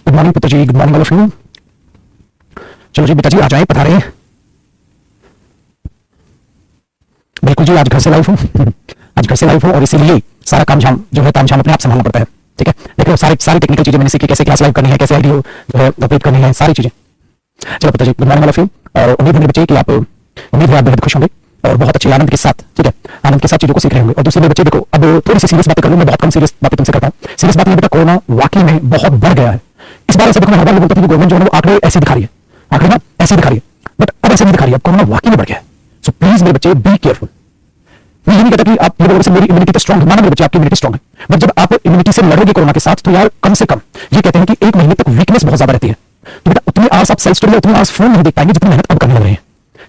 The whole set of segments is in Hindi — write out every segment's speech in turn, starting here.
गुड मॉर्निंग पिताजी, good morning all of you. चलो जी पिताजी आ जाए, पधारे। बिल्कुल जी, आज घर से लाइव हूँ। आज घर से लाइव हूँ और इसीलिए सारा काम झाम जो है, ताम झाम अपने आप संभालना पड़ता है। ठीक है, देख लो सारी टेक्निकल चीजें मैंने सीखी, कैसे क्लास लाइव करनी है, कैसे आईडियो जो है अपडेट करनी है, सारी चीजें। चलो पिताजी, good morning all of you. और उम्मीद है मेरे बच्चे कि आप, उम्मीद है आप बेहद खुश होंगे और बहुत अच्छे आनंद के साथ, ठीक है, आनंद के साथ चीजों को सीख रहे होंगे। और दूसरे मेरे बच्चे देखो, अब थोड़ी सी सीरियस बातें कर लूँ, मैं बहुत कम सीरियस बातें तुमसे करता हूँ। सीरियस बात में बेटा, कोरोना वाकई में बहुत बढ़ गया है इस बार। ऐसे देखो, मैं हर बार ये बोलता था कि गवर्नमेंट जो है वो आंकड़े ऐसे दिखा रही है, आंकड़े ना ऐसे दिखा रही है, बट अब ऐसे नहीं दिखा रही है, अब कोरोना वाकई में बढ़ गया है। सो प्लीज मेरे बच्चे बी केयरफुल। मैं ये नहीं कहता कि आप ये बोलोगे से मेरी इम्यूनिटी तो स्ट्रांग है, माना मेरे बच्चे आपकी इम्यूनिटी स्ट्रांग है, बट जब आप इम्यूनिटी से लड़ोगे कोरोना के साथ तो यार कम से कम ये कहते हैं कि एक महीने तक वीकनेस बहुत ज्यादा रहती है। तो बेटा उतनी आवाज आप सेल्फ स्टडी, उतनी आवाज फोन नहीं देख पाएंगे जितनी मेहनत अब करने लग रहे हैं।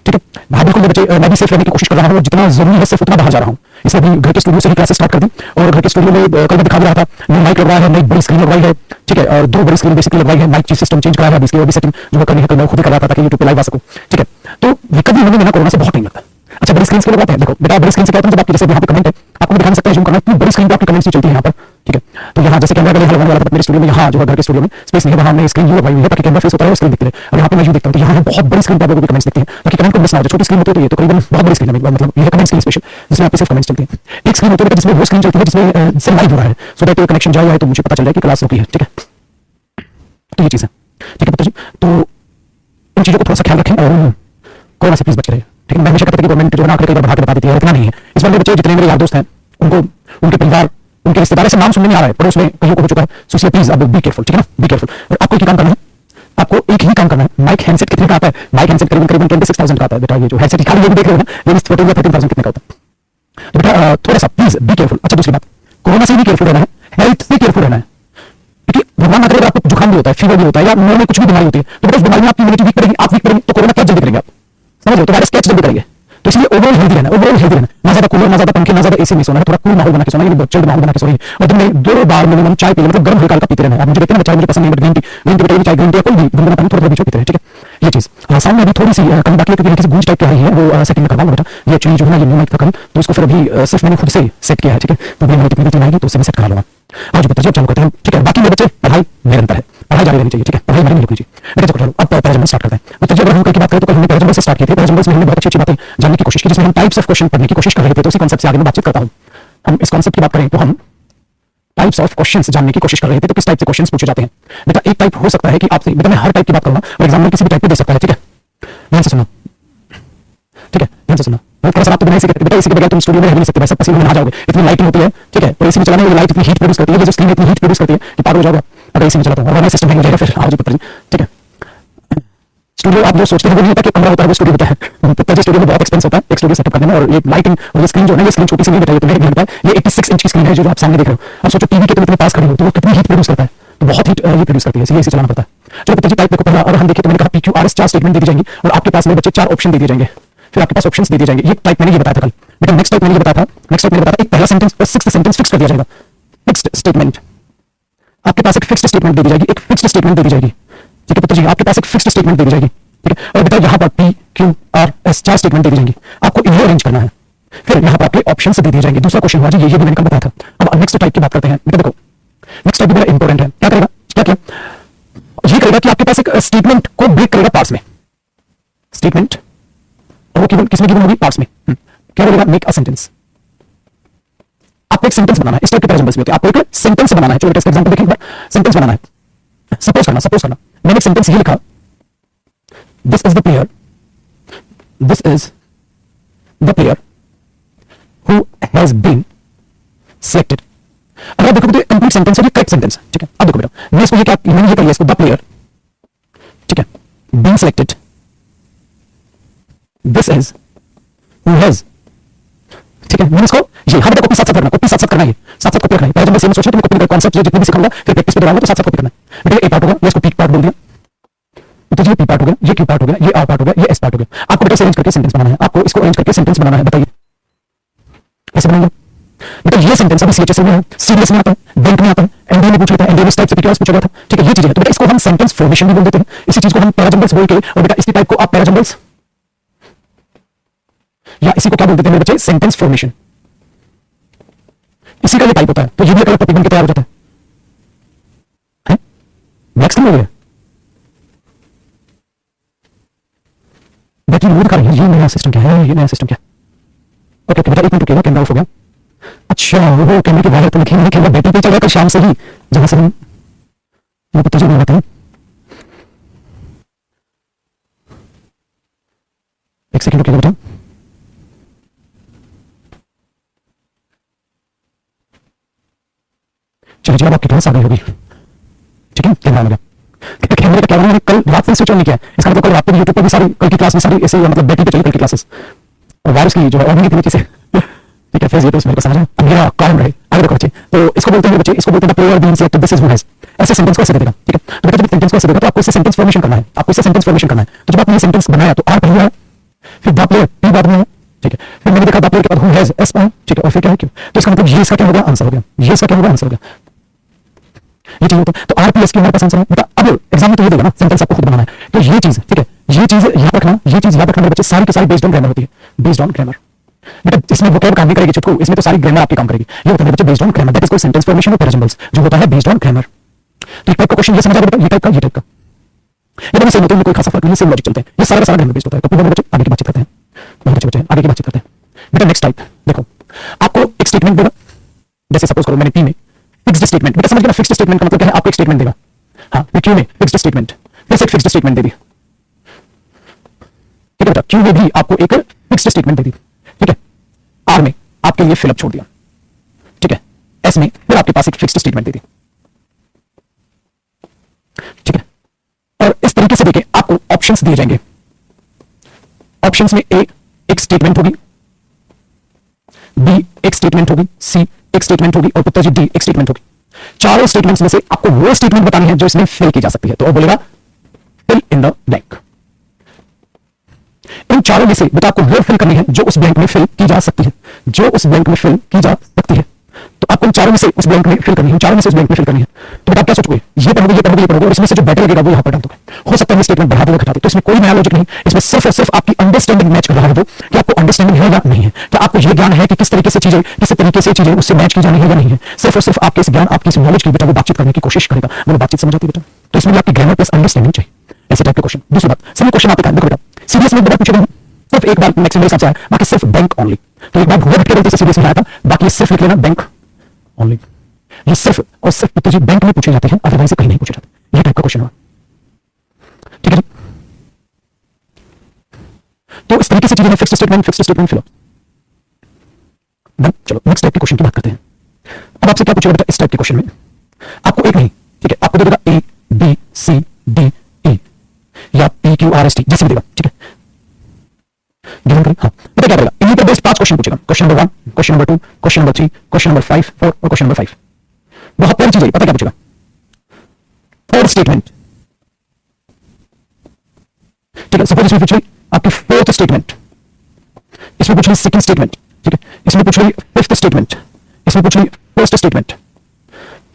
ठीक है, हाँ बिल्कुल मेरे बच्चे, मैं भी सेफ रहने की कोशिश कर रहा हूँ, जितना जरूरी है सिर्फ उतना बाहर जा रहा हूँ। इसलिए अभी घर के स्टूडियो से ही क्लासेस स्टार्ट कर दी और घर के स्टूडियो में कल मैं दिखा भी रहा था, नई माइक लगवाया है, नई बड़ी स्क्रीन लगवाई है, ठीक है, और 2 बड़ी स्क्रीन बेसिकली लगवाई है, माइक की सिस्टम चेंज कराया है, इसकी भी सेटिंग जो करनी है कल मैं खुद ही कर रहा था ताकि यूट्यूब पे लाइव आ सकूं। ठीक है, तो रिकवरी होने में ना कोरोना से बहुत टाइम लगता है। अच्छा, बड़ी स्क्रीन से लगवाते हैं, देखो बेटा बड़ी स्क्रीन से क्या होता है, जब आपकी जैसे यहाँ पे कमेंट है आपको दिखा सकते हैं, जूम करना, इतनी बड़ी स्क्रीन पे आपकी कमेंट्स चलती है यहाँ पर। ठीक है, तो यहाँ जैसे कैमरा लगाने वाला था मेरे स्टूडियो में, यहाँ जो है घर के स्टूडियो में स्पेस नहीं है, वहाँ हमने स्क्रीन यू लगवाई हुई है ताकि कैमरा फेस होता है और स्क्रीन दिखती है। और यहाँ पे मैं यू देखता हूँ तो यहाँ बहुत बड़ी स्क्रीन पे आप लोगों की कमेंट्स दिखती है ताकि कमेंट को मिस ना हो जाए। छोटी स्क्रीन होती है तो ये तो करीबन बहुत बड़ी स्क्रीन है, मतलब ये कमेंट स्क्रीन स्पेशल जिसमें आपकी सिर्फ कमेंट्स चलती है। एक स्क्रीन होती है जिसमें वो स्क्रीन चलती है जिसमें से लाइव हो रहा है, सो दैट कनेक्शन जाए तो मुझे पता चल जाए कि क्लास रुकी है। ठीक है, तो ये चीज है। ठीक है पिताजी, तो इन चीजों को थोड़ा सा ख्याल रखें और कोरोना से प्लीज बच रहे। ठीक है, मैं हमेशा कहता था कि गवर्नमेंट जो आंकड़े कई बार बढ़ा के बता देती है, इतना नहीं है। इस बार मेरे बच्चे जितने मेरे यार दोस्त हैं उनको, उनके परिवार, उनके रिश्तेदार से नाम सुनने में आ रहा है, पड़ोस में कहीं को हो चुका है। सो इसलिए प्लीज अब बी केयरफुल। ठीक है ना, बी केयरफुल। और आपको एक ही काम करना है, आपको एक ही काम करना है। माइक हैंडसेट कितने का आता है? माइक हैंडसेट करीबन 26,000 का आता है बेटा। ये जो हैंडसेट खाली ये भी देख रहे हो ना, ये 14,000 कितने का होता है। तो बेटा थोड़ा सा प्लीज बी केयरफुल। अच्छा, दूसरी बात, कोरोना से भी केयरफुल रहना है, हेल्थ से केयरफुल रहना है, क्योंकि भगवान ना करे आपको जुकाम भी होता है, फीवर भी होता है, या मुंह में कुछ भी बीमारी होती है, तो बेटा उस बीमारी में आपकी इम्यूनिटी वीक पड़ेगी, आप वीक पड़ेंगे तो कोरोना कैच जल्दी करेंगे आप, समझ लो, तो वायरस कैच जल्दी करेंगे। तो इसलिए ओवरऑल हेल्दी रहना, ओवरऑल हेल्दी रहना, ना ज्यादा कूलर, ना ज्यादा पंखे, ना ज्यादा एसी में सोना है, थोड़ा कूल माहौल बना के सोना है, चिल्ड माहौल बना के सोना है। और दिन में 2 बार मिनिमम चाय पीना, मतलब गर्म हल्का हल्का पीते रहना है। आप मुझे देखते हैं ना, चाय मुझे पसंद नहीं, बट ग्रीन टी चाय, ग्रीन टी कोई भी गुनगुना पानी थोड़ा बीच में पीते हैं। ठीक है, ये चीज। साउंड में भी थोड़ी सी कमी बाकी है क्योंकि किसी गूंज टाइप की आ रही है, वो सेटिंग में करवा लो बेटा। ये एक्चुअली जो है ना, ये न्यू माइक था कल, तो इसको फिर अभी सिर्फ मैंने खुद से सेट किया है। ठीक है, तो मेरी टेक्निकल टीम आएगी तो उससे मैं सेट करा लूंगा। आज बच्चे अब चालू करते हैं। ठीक है, बाकी मेरे बच्चे पढ़ाई निरंतर है, पढ़ाई जारी रहनी चाहिए। ठीक है, पढ़ाई नहीं रुकनी चाहिए बेटा। चलो अब पैराजंबल स्टार्ट करते हैं। तो अगर हम कल की बात करें तो कल हमने पैराजंबल से स्टार्ट की थी। पैराजंबल में हमने बहुत अच्छी बातें जानने की कोशिश की, जिसमें हम टाइप्स ऑफ क्वेश्चन पढ़ने की कोशिश कर रहे थे। तो उसी कॉन्सेप्ट से आगे मैं बातचीत करता हूं। हम इस कॉन्सेप्ट की बात करें तो हम टाइप्स ऑफ क्वेश्चंस जानने की कोशिश कर रहे थे। तो किस टाइप से क्वेश्चंस पूछे जाते हैं बेटा? एक टाइप हो सकता है कि आपसे, बेटा मैं हर टाइप की बात करूंगा और एग्जाम में किसी भी टाइप पे दे सकता है। ठीक है, ध्यान से सुनो। ठीक है, ध्यान से सुनो। थोड़ा सा आप तो बिना बेटा इसी के बगैर तुम स्टूडियो में रह नहीं सकते, सब पसीने में नहा जाओगे, इतनी लाइटिंग होती है। ठीक है, और इसी में चलाने में लाइट इतनी हीट प्रोड्यूस करती है, जो स्क्रीन इतनी हीट प्रोड्यूस करती है कि पागल हो जाओगे अगर इसी में चलाता हूं। और सिस्टम हैंग हो जाएगा फिर। आओ जी पुत्र जी। ठीक है, स्टूडियो आप जो सोचते हैं वो नहीं होता कि कमरा होता है, वो स्टूडियो होता है। पिताजी स्टूडियो में बहुत एक्सपेंस होता है एक स्टूडियो सेटअप करने में। और ये लाइटिंग और ये स्क्रीन जो है, ये स्क्रीन छोटी सी नहीं बेटा, ये तुम्हें नहीं पता है, ये 86 इंच की स्क्रीन है जो आप सामने देख रहे हो। अब सोचो टीवी के तुम इतने पास खड़े हो तो वो कितनी हीट प्रोड्यूस करता है, तो बहुत हीट ये प्रोड्यूस करती है, इसलिए इसे चलाना पड़ता है। चलो पिताजी टाइप देखो पहला, और हम देखिए तो मैंने कहा PQRS 4 स्टेटमेंट दे दी जाएंगी और आपके पास में बच्चे 4 ऑप्शन दे दिए जाएंगे, फिर आपके पास ऑप्शंस दे दिए जाएंगे। ये टाइप मैंने ये बताया था कल बेटा। नेक्स्ट टाइप मैंने ये बताया था, नेक्स्ट टाइप मैंने बताया एक पहला सेंटेंस और 6th सेंटेंस फिक्स कर दिया जाएगा। फिक्स्ड स्टेटमेंट, आपके पास एक फिक्स्ड स्टेटमेंट दे दी जाएगी, एक फिक्स्ड स्टेटमेंट दे दी जाएगी। ठीक है पिताजी, आपके पास एक फिक्स्ड स्टेटमेंट दे दी जाएगी। ठीक है, और बेटा यहाँ पर PQRS 4 स्टेटमेंट दे दी जाएंगी, आपको इन्हें अरेंज करना है। फिर यहाँ पर आपके ऑप्शन दे दिए जाएंगे। दूसरा क्वेश्चन हुआ जी, ये भी मैंने कल बताया था। अब नेक्स्ट टाइप की बात करते हैं बेटा। देखो नेक्स्ट टाइप भी बड़ा इंपॉर्टेंट है। क्या करेगा, क्या किया, ये करेगा कि आपके पास एक स्टेटमेंट को ब्रेक करेगा पार्ट्स में। स्टेटमेंट और वो केवल किसमें गिवन होगी? पार्ट्स में। क्या बोलेगा? Make a sentence. आपको एक सेंटेंस बनाना है। इस टाइप के पैराजंबल्स में आपको एक सेंटेंस बनाना है। चलो इसका एग्जांपल देखें एक बार। सेंटेंस बनाना है। सपोज करना मैंने एक सेंटेंस ये लिखा, this is the player, this is the player who has been selected. अगर आप देखोगे तो कंप्लीट सेंटेंस है, ये करेक्ट सेंटेंस है। ठीक है, अब देखो बेटा, मैं इसको ये क्या, मैंने ये कर लिया इसको, द प्लेयर, ठीक है, been selected, this is who has. ठीक है, मैंने इसको ये हाँ बेटा, कॉपी साथ साथ करना, कॉपी साथ साथ करना, ये साथ साथ कॉपी करना है। पैराजंबल सेम सोचना, तुमको कॉपी का कांसेप्ट जितने भी सिखाऊंगा फिर प्रैक्टिस पे दोहराऊंगा, तो साथ साथ कॉपी करना है बेटा। ये पार्ट होगा, ये इसको पी पार्ट बोल दिया, तो ये पी पार्ट हो गया, ये क्यू पार्ट हो गया, ये आर पार्ट हो गया, ये एस पार्ट हो गया। आपको बेटा अरेंज करके सेंटेंस बनाना है, आपको इसको अरेंज करके सेंटेंस बनाना है। बताइए कैसे बनाएंगे बेटा? ये सेंटेंस अभी सीएचएस में है, सीडीएस में आता है, बैंक में आता है, एनडीए में पूछ लेता है, एनडीए में टाइप से पीक्यूआरएस पूछा गया था। ठीक है, ये चीज है। तो बेटा इसको हम सेंटेंस फॉर्मेशन भी बोल देते हैं, इसी चीज को हम पैराजंबल्स बोल के, और बेटा इसी टाइप को आप पैराजंबल्स या इसी को क्या बोल देते हैं मेरे बच्चे? Sentence formation. इसी का ये टाइप होता है। तो ये भी एक अलग टॉपिक बनकर तैयार हो जाता है। नेक्स्ट में ये बैटरी लो दिखा रही है। ये नया सिस्टम क्या है, ये नया सिस्टम क्या? ओके ओके बेटा, एक मिनट रुकिएगा, कैमरा ऑफ हो गया। अच्छा वो कैमरे के बाहर तो लिखे नहीं, कैमरा बैटरी पे चल रहा है कल शाम से ही, जहां से हम वो पता चल रहा है। एक सेकंड रुकिएगा बेटा। चलिए जी, अब आपकी क्लास आ गई होगी, ठीक है? कैमरा लगा, कैमरे का कैमरा मैंने कल रात से स्विच ऑन नहीं किया, इसका मतलब कल रात को यूट्यूब पर भी सारी कल की क्लास में सारी ऐसे मतलब बैटरी पे चली कल की क्लासेस, और वायरस की जो है ऑन नहीं थी नीचे से। ठीक है, फिर ये तो मेरे को समझ में मेरा काम रहे। आगे देखो बच्चे, तो इसको बोलते हैं बच्चे, इसको बोलते हैं player being selected, this is who has. ऐसे सेंटेंस को ऐसे दे देगा, ठीक है? तो बेटा जब सेंटेंस को ऐसे देगा तो आपको इससे सेंटेंस फॉर्मेशन करना है, आपको इससे सेंटेंस फॉर्मेशन करना है। तो जब आपने ये सेंटेंस बनाया तो आर पहले है, फिर द प्लेयर पी बाद में है, ठीक है? फिर मैंने देखा द प्लेयर के बाद हु हैज एस पर, ठीक है? और फिर क्या है क्यों, तो इसका मतलब ये इसका क्या होगा, आंसर हो गया। ये इसका क्या होगा, आंसर हो गया। ये चीज होता है, तो आर प्लस की हमारे पास आंसर है बेटा। अब एग्जाम में तो ये देगा ना, सेंटेंस आपको खुद बनाना है, तो ये चीज, ठीक है? ये चीज याद रखना, ये चीज याद रखना मेरे बच्चे, सारी की सारी बेस्ड ऑन ग्रामर होती है, बेस्ड ऑन ग्रामर। बेटा इसमें वोकैब काम नहीं करेगी चुटकू, इसमें तो सारी ग्रामर आपकी काम करेगी। ये होता है बच्चे based on grammar, that is called sentence formation of parajumbles, जो होता है बेस्ड ऑन ग्रामर। तो एक टाइप का क्वेश्चन ये समझ आ गया, ये टाइप का, ये टाइप का, ये दोनों सेम होते हैं, कोई खासा फर्क नहीं, सेम लॉजिक चलते हैं, ये सारा का सारा ग्रामर बेस्ड होता है। तो पूरे बच्चे आगे की बातचीत करते हैं, बहुत अच्छे बच्चे आगे की बातचीत करते हैं। बेटा नेक्स्ट टाइप देखो, आपको एक स्टेटमेंट देगा, जैसे सपोज करो मैंने पी में फिक्स्ड स्टेटमेंट, बेटा समझ गया ना, फिक्स्ड स्टेटमेंट का मतलब क्या है, आपको एक स्टेटमेंट देगा, हाँ क्यू में फिक्स्ड स्टेटमेंट, फिर से एक फिक्स्ड स्टेटमेंट दे दी, ठीक है बेटा? क्यू में भी आपको एक फिक्स्ड स्टेटमेंट दे दी, ठीक है? आर में आपके लिए फिलअप छोड़ दिया, ठीक है? एस में फिर आपके पास एक फिक्स्ड स्टेटमेंट दे दी, ठीक है? और इस तरीके से देखिए आपको ऑप्शंस दिए जाएंगे। ऑप्शंस में ए एक स्टेटमेंट होगी, बी एक स्टेटमेंट होगी, सी एक स्टेटमेंट होगी, और पुत्र जी डी एक स्टेटमेंट होगी। चारों स्टेटमेंट्स में से आपको वो स्टेटमेंट बतानी है जो इसमें फिल की जा सकती है, तो वो बोलेगा फिल इन द ब्लैंक। इन चारों में से बेटा आपको वो फिल करनी है जो उस ब्लैंक में फिल की जा सकती है, जो उस ब्लैंक में फिल की जा सकती है। तो आपको इन चारों में से उस ब्लैंक में फिल करनी है, चारों में से उस ब्लैंक में फिल करनी है। तो बेटा आप क्या सोचोगे, ये पढ़ोगे, ये पढ़ोगे, ये पढ़ोगे, और इसमें से जो बेटर लगेगा वो यहां पर डाल दोगे। हो सकता है स्टेटमेंट बढ़ा दो, घटा दो, तो इसमें कोई नया लॉजिक नहीं, इसमें सिर्फ और सिर्फ आपकी अंडरस्टैंडिंग मैच कर रहा है वो, कि आपको अंडरस्टैंडिंग है या नहीं है, क्या आपको ये ज्ञान है कि किस तरीके से चीजें, किस तरीके से चीजें उससे मैच की जानी है या नहीं है। सिर्फ और सिर्फ आपके इस ज्ञान, आपकी इस नॉलेज की बेटा वो बातचीत करने की कोशिश करेगा, वो बातचीत समझ आती है बेटा। तो इसमें आपकी ग्रामर प्लस अंडरस्टैंडिंग चाहिए, ऐसे टाइप के क्वेश्चन। दूसरी बात, सभी क्वेश्चन आपके देखो बेटा सीरियस में बेटा पूछे गए सिर्फ एक बार मैक्सिमम हिसाब से आया, बाकी सिर्फ बैंक ओनली। तो एक बार हुआ भटके गलती से सीरियस में आया था, बाकी सिर्फ लिख लेना बैंक ओनली। ये सिर्फ और सिर्फ पुत्र जी बैंक में पूछे जाते हैं, अदरवाइज कहीं नहीं पूछे जाते। ये टाइप का क्वेश्चन हुआ, ठीक है जी? तो इस तरीके से चीजें फिक्स्ड स्टेटमेंट फिल। चलो नेक्स्ट टाइप के क्वेश्चन की बात करते हैं। अब आपसे क्या पूछेगा बेटा इस टाइप के क्वेश्चन में, आपको एक नहीं, ठीक है? आपको दे देगा A B C D E या P Q R S T, जैसे भी देगा, ठीक है? गिवन करें, हाँ बेटा क्या बोलेगा, इन्हीं पर बेस्ड 5 क्वेश्चन पूछेगा। Question number 1, question number 2, question number 3, question number 5, 4 और क्वेश्चन नंबर 5। बहुत प्यारी चीज है, पता क्या पूछेगा, थर्ड स्टेटमेंट, ठीक है? सपोज इसमें पूछ रही आपकी फोर्थ स्टेटमेंट, इसमें पूछ रही सेकंड स्टेटमेंट, ठीक है? इसमें पूछ रही फिफ्थ स्टेटमेंट, इसमें पूछ रही फर्स्ट स्टेटमेंट,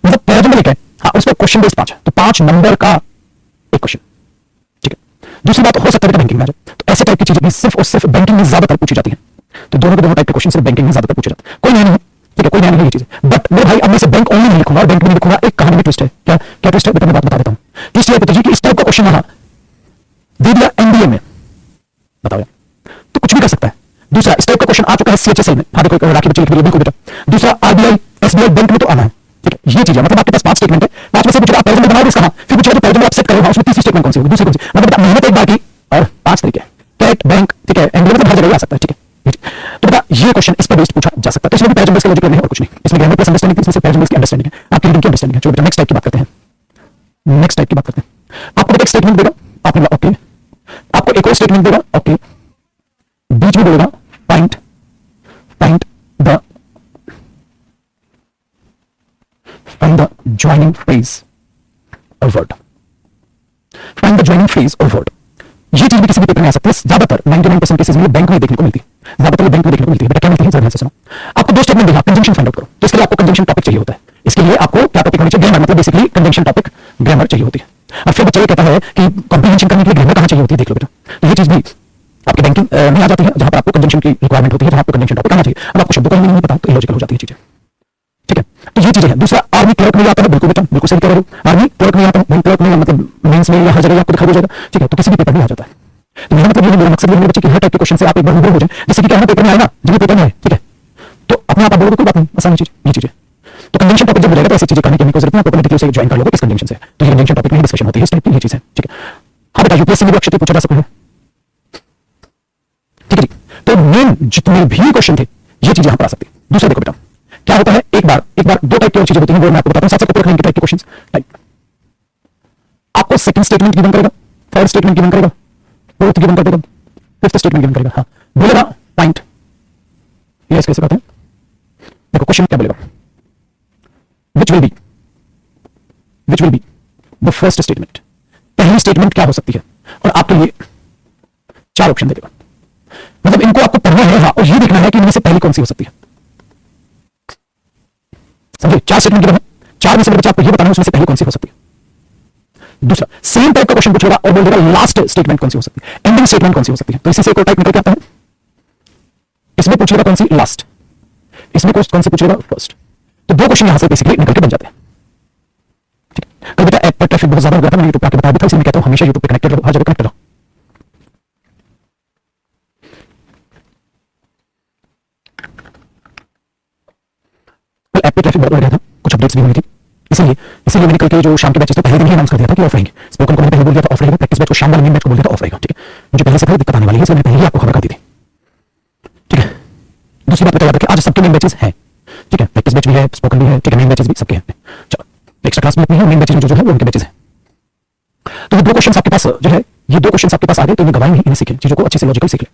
मतलब पैराजम्बल एक है, हाँ उसमें क्वेश्चन बेस्ड 5 है, तो 5 नंबर का एक क्वेश्चन, ठीक है? दूसरी बात, हो सकता है बैंकिंग में आ जाए, तो ऐसे टाइप की चीजें सिर्फ और सिर्फ बैंकिंग में ज्यादातर पूछी जाती है। तो दोनों के दोनों टाइप के क्वेश्चन सिर्फ बैंकिंग में ज्यादातर पूछे जाते हैं, कोई नहीं है, ठीक है? कोई नहीं है ये चीज, बट मैं भाई अब मैं से बैंक ओनली नहीं लिखूंगा, और बैंक में लिखूंगा। एक कहानी में ट्विस्ट है, क्या क्या ट्विस्ट है बेटा, मैं बात बता देता हूं। ट्विस्ट ये है कि इस टाइप का क्वेश्चन वहां दे दिया एनडीए में, बताओ यार, तो कुछ भी कर सकता है। दूसरा इस टाइप का क्वेश्चन आ चुका है सीएचएसएल में, हाँ देखो राखी बच्चे लिख रही है, बिल्कुल बेटा। दूसरा आरबीआई एसबीआई बैंक में तो आना है, ठीक है? ये चीज है, मतलब आपके पास 5 स्टेटमेंट है, 5 में से पूछेगा आप पैराजम्बल बनाओगे इसका, हाँ फिर पूछेगा जो पैराजम्बल आप सेट करोगे उसमें तीसरी स्टेटमेंट कौन सी होगी, दूसरी कौन सी, मतलब मेहनत एक बार की और 5 तरीके, कैट बैंक, ठीक है? एनडीए मतलब हर जगह आ सकता है, ठीक है? तो बेटा ये क्वेश्चन इस पर बेस्ड पूछा जा सकता है, तो इसमें भी पैराजम्बल्स का लॉजिक नहीं है और कुछ नहीं, इसमें ग्रामर प्लस अंडरस्टैंडिंग, इसमें पैराजम्बल्स की अंडरस्टैंडिंग है, आपकी रीडिंग की अंडरस्टैंडिंग है। चलो बेटा नेक्स्ट टाइप की बात करते हैं, नेक्स्ट टाइप की बात करते हैं। आपको बेटा एक स्टेटमेंट देगा, आपने बोला ओके, आपको एक और स्टेटमेंट देगा, ओके, बीच में बोलेगा फाइंड द ज्वाइनिंग फ्रेज और word, find the joining phrase और वर्ड। ये चीज भी किसी भी पेपर में आ सकती है, ज्यादातर 99% केसेस में बैंक में देखने को मिलती है, ज्यादातर बैंक में देखने को मिलती है। बेटा क्या मिलती है जरा ध्यान से सुनो, आपको 2 स्टेटमेंट देगा, कंजंक्शन फाइंड आउट करो, तो इसके लिए आपको कंजंक्शन टॉपिक चाहिए होता है। इसके लिए आपको क्या टॉपिक होनी चाहिए, ग्रामर, मतलब बेसिकली कंजंक्शन टॉपिक ग्रामर चाहिए होती है। अब फिर बच्चा ये कहता है कि कॉम्प्रिहेंशन करने के लिए ग्रामर कहां चाहिए होती है, देख लो बेटा, तो ये चीज भी आपकी बैंकिंग में आ जाती है, जहां पर आपको कंजंक्शन की रिक्वायरमेंट होती है, जहां आपको कंजंक्शन टॉपिक आना चाहिए। अब आपको शब्दों का नहीं पता तो इलॉजिकल हो जाती है चीजें, ठीक है? तो ये चीजें हैं। दूसरा आर्मी क्लर्क नहीं आता है, बिल्कुल बेटा बिल्कुल सही कह रहे हो, आर्मी क्लर्क नहीं आता है, क्लर्क में मतलब मेंस में या हर जगह आपको दिखा दिया जाएगा, ठीक है, तो किसी भी पेपर में आ जाता है। तो मेरा मतलब ये है, मेरा मकसद ये है बच्चे कि हर टाइप के क्वेश्चन से आप एक बार रूबरू हो जाए, जैसे कि क्या है पेपर में आएगा, जब पेपर में है, ठीक है, तो अपने आप बोलोगे कोई बात नहीं, आसान चीज ये चीजें। तो कन्वेंशन टॉपिक जब मिलेगा तो ऐसी चीजें करने की कोई जरूरत नहीं, आपको डिटेल से ज्वाइन कर लोगे इस कन्वेंशन से, तो ये कन्वेंशन टॉपिक में डिस्कशन होती है, इस टाइप की ये चीज है, ठीक है। हाँ बेटा यूपीएससी में भी अक्षय पूछा जा सकता है, ठीक है जी। तो मेन जितने भी क्वेश्चन थे ये चीजें यहां पर आ सकती है। दूसरा देखो बेटा क्या होता है, एक बार दो टाइप की और चीजें होती हैं, वो मैं आपको बताता हूं, साथ साथ टाइप के क्वेश्चंस टाइप। आपको सेकंड स्टेटमेंट गिवन करेगा, थर्ड स्टेटमेंट गिवन करेगा, फोर्थ गिवन कर देगा, फिफ्थ स्टेटमेंट गिवन करेगा, हाँ बोलेगा पॉइंट, ये कैसे करते हैं, देखो क्वेश्चन क्या बोलेगा, which will be the first statement, पहली स्टेटमेंट क्या हो सकती है, और आपके लिए चार ऑप्शन देगा, मतलब इनको आपको पढ़ना है, हाँ, और ये देखना है कि इनमें से पहली कौन सी हो सकती है, समझे, चार स्टेटमेंट गिवन है, चार में से बच्चे आपको ये बताना है उसमें से पहली कौन सी हो सकती है। दूसरा सेम टाइप का क्वेश्चन पूछेगा और बोल देगा लास्ट स्टेटमेंट कौन सी हो सकती है, एंडिंग स्टेटमेंट कौन सी हो सकती है, तो इसी से एक और टाइप निकल के आता है, इसमें पूछेगा कौन सी लास्ट, इसमें कौन सी पूछेगा फर्स्ट, तो दो क्वेश्चन यहां से बेसिकली निकल के बन जाते हैं, ठीक है। कल बेटा ऐप पर ट्रैफिक बहुत ज्यादा हो गया था, मैंने यूट्यूब पे आके बता दिया था, इसलिए मैं कहता हूं हमेशा यूट्यूब पे कनेक्टेड रहो, हर जगह कनेक्टेड रहो। ऐप पे ट्रैफिक बहुत बढ़ गया था, कुछ अपडेट्स भी हुई थी, इसीलिए मैंने कल के जो शाम के बैचेस तो पहले दिन ही अनाउंस कर दिया था कि ऑफ रहेंगे, स्पोकन को मैंने पहले बोल दिया था ऑफ रहेगा, प्रैक्टिस बैच को शाम वाले मेन बैच को बोल दिया था ऑफ रहेगा, ठीक है, मुझे पहले से दिक्कत आने वाली है इसलिए मैंने पहले ही आपको खबर कर दी थी, ठीक है। दूसरी बात बता रहा था कि आज सबके मेन बैचेस हैं, ठीक है, प्रैक्टिस बैच भी है, स्पोकन भी है, ठीक है, मेन बैचेस भी सबके हैं, चलो एक्स्ट्रा क्लास भी अपनी है, मेन बैचेस जो है वो उनके बैचेस हैं। तो ये दो क्वेश्चन आपके पास जो है, ये दो क्वेश्चन आपके पास आ गए, तो इन्हें गवाएं नहीं, इन्हें सीखें, चीजों को अच्छे से लॉजिकल सीख लें।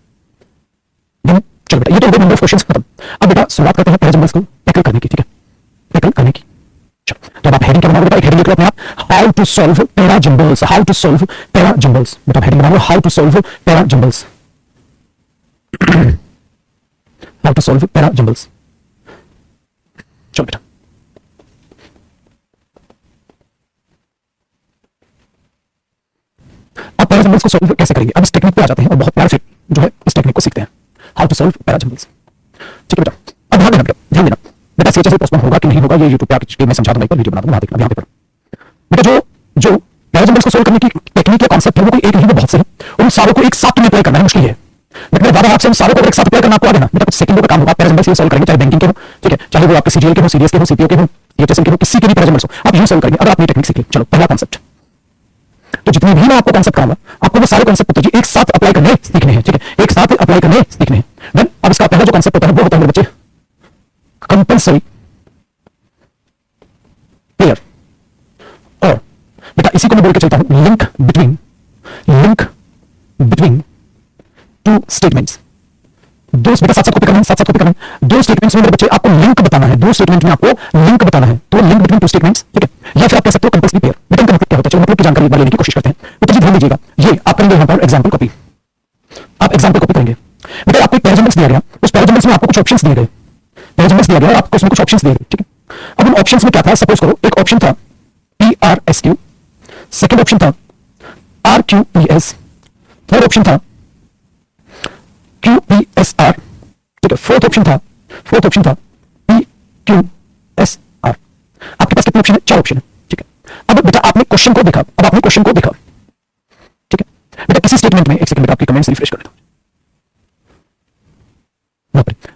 चलो बेटा ये तो नंबर ऑफ क्वेश्चंस खत्म, अब बेटा शुरुआत करते हैं पैराजम्बल्स को टैकल करने की, ठीक है, टैकल करने की। तो अब आप हेडिंग क्या बनाओगे बेटा, एक हेडिंग लिख लो अपने आप, how to solve parajumbles, how to solve parajumbles, बेटा हेडिंग बनाओ how to solve parajumbles, how to solve parajumbles. चलो बेटा अब पैराजम्बल्स को सॉल्व कैसे करेंगे, अब इस टेक्निक पे आ जाते हैं और बहुत प्यार से जो है इस टेक्निक को सीखते हैं, हाउ टू सॉल्व पैराजम्बल्स, ठीक है बेटा। अब ध्यान देना बेटा, सीएचएस पोस्टपोन होगा कि नहीं होगा ये यूट्यूब पे आके मैं समझा दूंगा, एक वीडियो बना दूंगा, देखना यहाँ पे बेटा, जो पैराजम्बल्स को सॉल्व करने की टेक्निक या कॉन्सेप्ट है वो कोई एक नहीं, वो बहुत से हैं, और उन सारों को एक साथ तुम्हें अप्लाई करना है मुश्किल है, बट मैं ज्यादा आपसे उन सारों को एक साथ अप्लाई करना आपको आ देना बेटा, कुछ सेकंडों का काम होगा, पैराजम्बल्स ये सॉल्व करेंगे, चाहे बैंकिंग के हो, ठीक है, चाहे वो आपके सीजीएल के हो, सीडीएस के हो, सीपीओ के हो, सीएचएसएल के हो, किसी के भी पैराजम्बल्स हो, आप यूं सॉल्व करेंगे अगर आप ये टेक्निक सीख लें। चलो पहला कॉन्सेप्ट, तो जितने भी मैं आपको कॉन्सेप्ट कराऊंगा आपको वो सारे कॉन्सेप्ट होते हैं एक साथ अप्लाई करने सीखने हैं, ठीक है, एक साथ अप्लाई करने सीखने हैं। देन अब इसका पहला जो कॉन्सेप्ट होता है वो होता है मेरे बच्चे कंपल्सरी पेयर, और बेटा इसी को मैं बोल के चलता हूं लिंक बिटवीन टू स्टेटमेंट्स। दो बेटा साथ साथ कॉपी करना है, साथ साथ कॉपी करना है, दो स्टेटमेंट्स में मेरे बच्चे आपको लिंक बताना है, दो स्टेटमेंट में आपको लिंक बताना है, तो लिंक बिटवीन टू स्टेटमेंट्स, ठीक है, या फिर आप कह सकते हो कंपल्सरी पेयर। बेटा इनका मतलब क्या होता है, चलो मतलब की जानकारी एक बार लेने की कोशिश करते हैं। बेटा जी ध्यान दीजिएगा, ये आप करेंगे यहां पर एग्जांपल कॉपी, आप एग्जांपल कॉपी करेंगे, बेटा आपको एक पैराजम्बल्स दिया गया, उस पैराजम्बल्स में आपको कुछ ऑप्शंस दिए गए, पैराजम्बल्स दिया गया आपको उसमें कुछ ऑप्शंस दिए गए, ठीक है। अब उन ऑप्शंस में क्या था, सपोज करो एक ऑप्शन था PRSQ, सेकंड ऑप्शन था RQPS, थर्ड ऑप्शन था QPSR, ठीक है, फोर्थ ऑप्शन था PQSR। आपके पास कितने ऑप्शन है, चार ऑप्शन है, ठीक है। अब बेटा आपने क्वेश्चन को देखा, ठीक है बेटा किसी स्टेटमेंट में, एक सेकंड बेटा आपकी कमेंट्स रिफ्रेश कर देता हूं,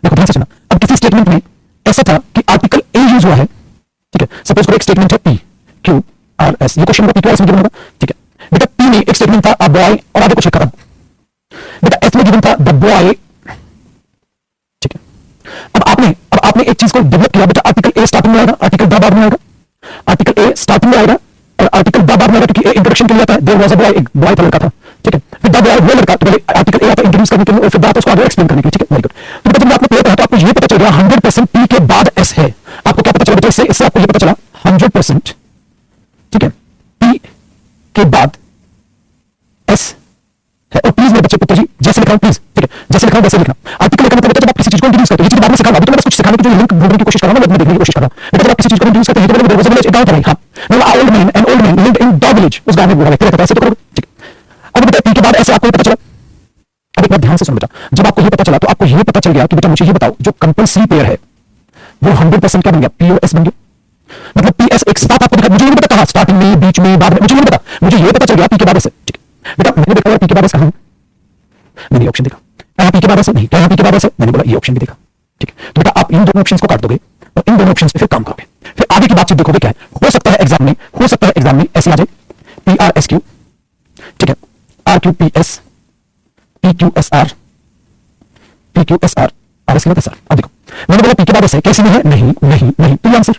देखो ध्यान से सुना, अब किसी स्टेटमेंट में ऐसा था कि आर्टिकल ए यूज हुआ है, ठीक है, सपोज करो एक स्टेटमेंट है PQRS, ये क्वेश्चन PQRS में गिवन होगा, ठीक है बेटा P में एक स्टेटमेंट था अ बॉय और आगे कुछ लिखा था, बेटा S में गिवन था द बॉय, ठीक है। अब आपने एक चीज को डेवलप किया, बेटा आर्टिकल ए स्टार्टिंग में आएगा, आर्टिकल द बाद में आएगा, आर्टिकल ए स्टार्टिंग में आएगा और आर्टिकल द बाद में आएगा, क्योंकि ए इंट्रोडक्शन के लिए आता है, देयर वाज अ बॉय, एक बॉय था, लड़का था, ठीक है, फिर द बॉय वो लड़का, तो पहले आर्टिकल ए आता है इंट्रोड्यूस करने के लिए और फिर द आता है उसको आगे एक्सप्लेन करने के लिए, ठीक है, वेरी गुड। तो बेटा जब आपने क्लियर करा तो आपको ये पता चल गया 100% P के बाद S है, आपको क्या पता चला बेटा, इससे आपको ये पता चला 100%, ठीक है, P के बाद S है, और प्लीज मेरे बच्चे पुत्र जी जैसे लिखा हूं प्लीज, ठीक है, जैसे लिखा हूं वैसे लिखना। आर्टिकल लिखा मतलब जब आप किसी चीज को इंट्रोड्यूस करते हैं, ये चीज बाद में सिखाऊंगा, अभी तो मैं बस कुछ सिखाने की जो लिंक ढूंढने की कोशिश कर रहा हूं, मैं देखने की कोशिश कर रहा हूं। जब आप किसी चीज को इंट्रोड्यूस करते हैं, तो देयर वाज अ विलेज, गांव था भाई, हां, now an old man lived in the village, उस गांव में बूढ़ा व्यक्ति रहता था, ऐसे तो करोगे, ठीक है। अब बेटा P के बाद ऐसे आपको पता चला, अब एक बार ध्यान से सुन बेटा, जब आपको ये पता चला तो आपको ये पता चल गया कि बेटा मुझे ये बताओ जो कंपल्सरी पेयर है वो 100% क्या बन गया, POS बन गया, मतलब एस एक साथ आपको दिखा, मुझे नहीं पता कहां, स्टार्टिंग में, बीच में, बाद में, मुझे नहीं पता, मुझे ये पता चल गया पी के बाद एस है। ठीक है बेटा, मैंने देखा पी के बाद एस कहां, मैंने ऑप्शन देखा, यहाँ पी के बाद एस नहीं, यहाँ पी के बाद एस है, मैंने बोला ये ऑप्शन भी देखा। ठीक है, तो बेटा आप इन दोनों ऑप्शंस को काट दोगे और इन दोनों ऑप्शंस पे फिर काम करोगे, फिर आगे की बातचीत देखोगे क्या है। हो सकता है एग्जाम में, हो सकता है एग्जाम में ऐसे आ जाए पी आर एस क्यू, ठीक है, R Q P S, P Q S R, P Q S R, R S के बाद एस आर। अब देखो मैंने बोला पी के बाद एस है, कैसे नहीं है, नहीं नहीं नहीं, तो ये आंसर।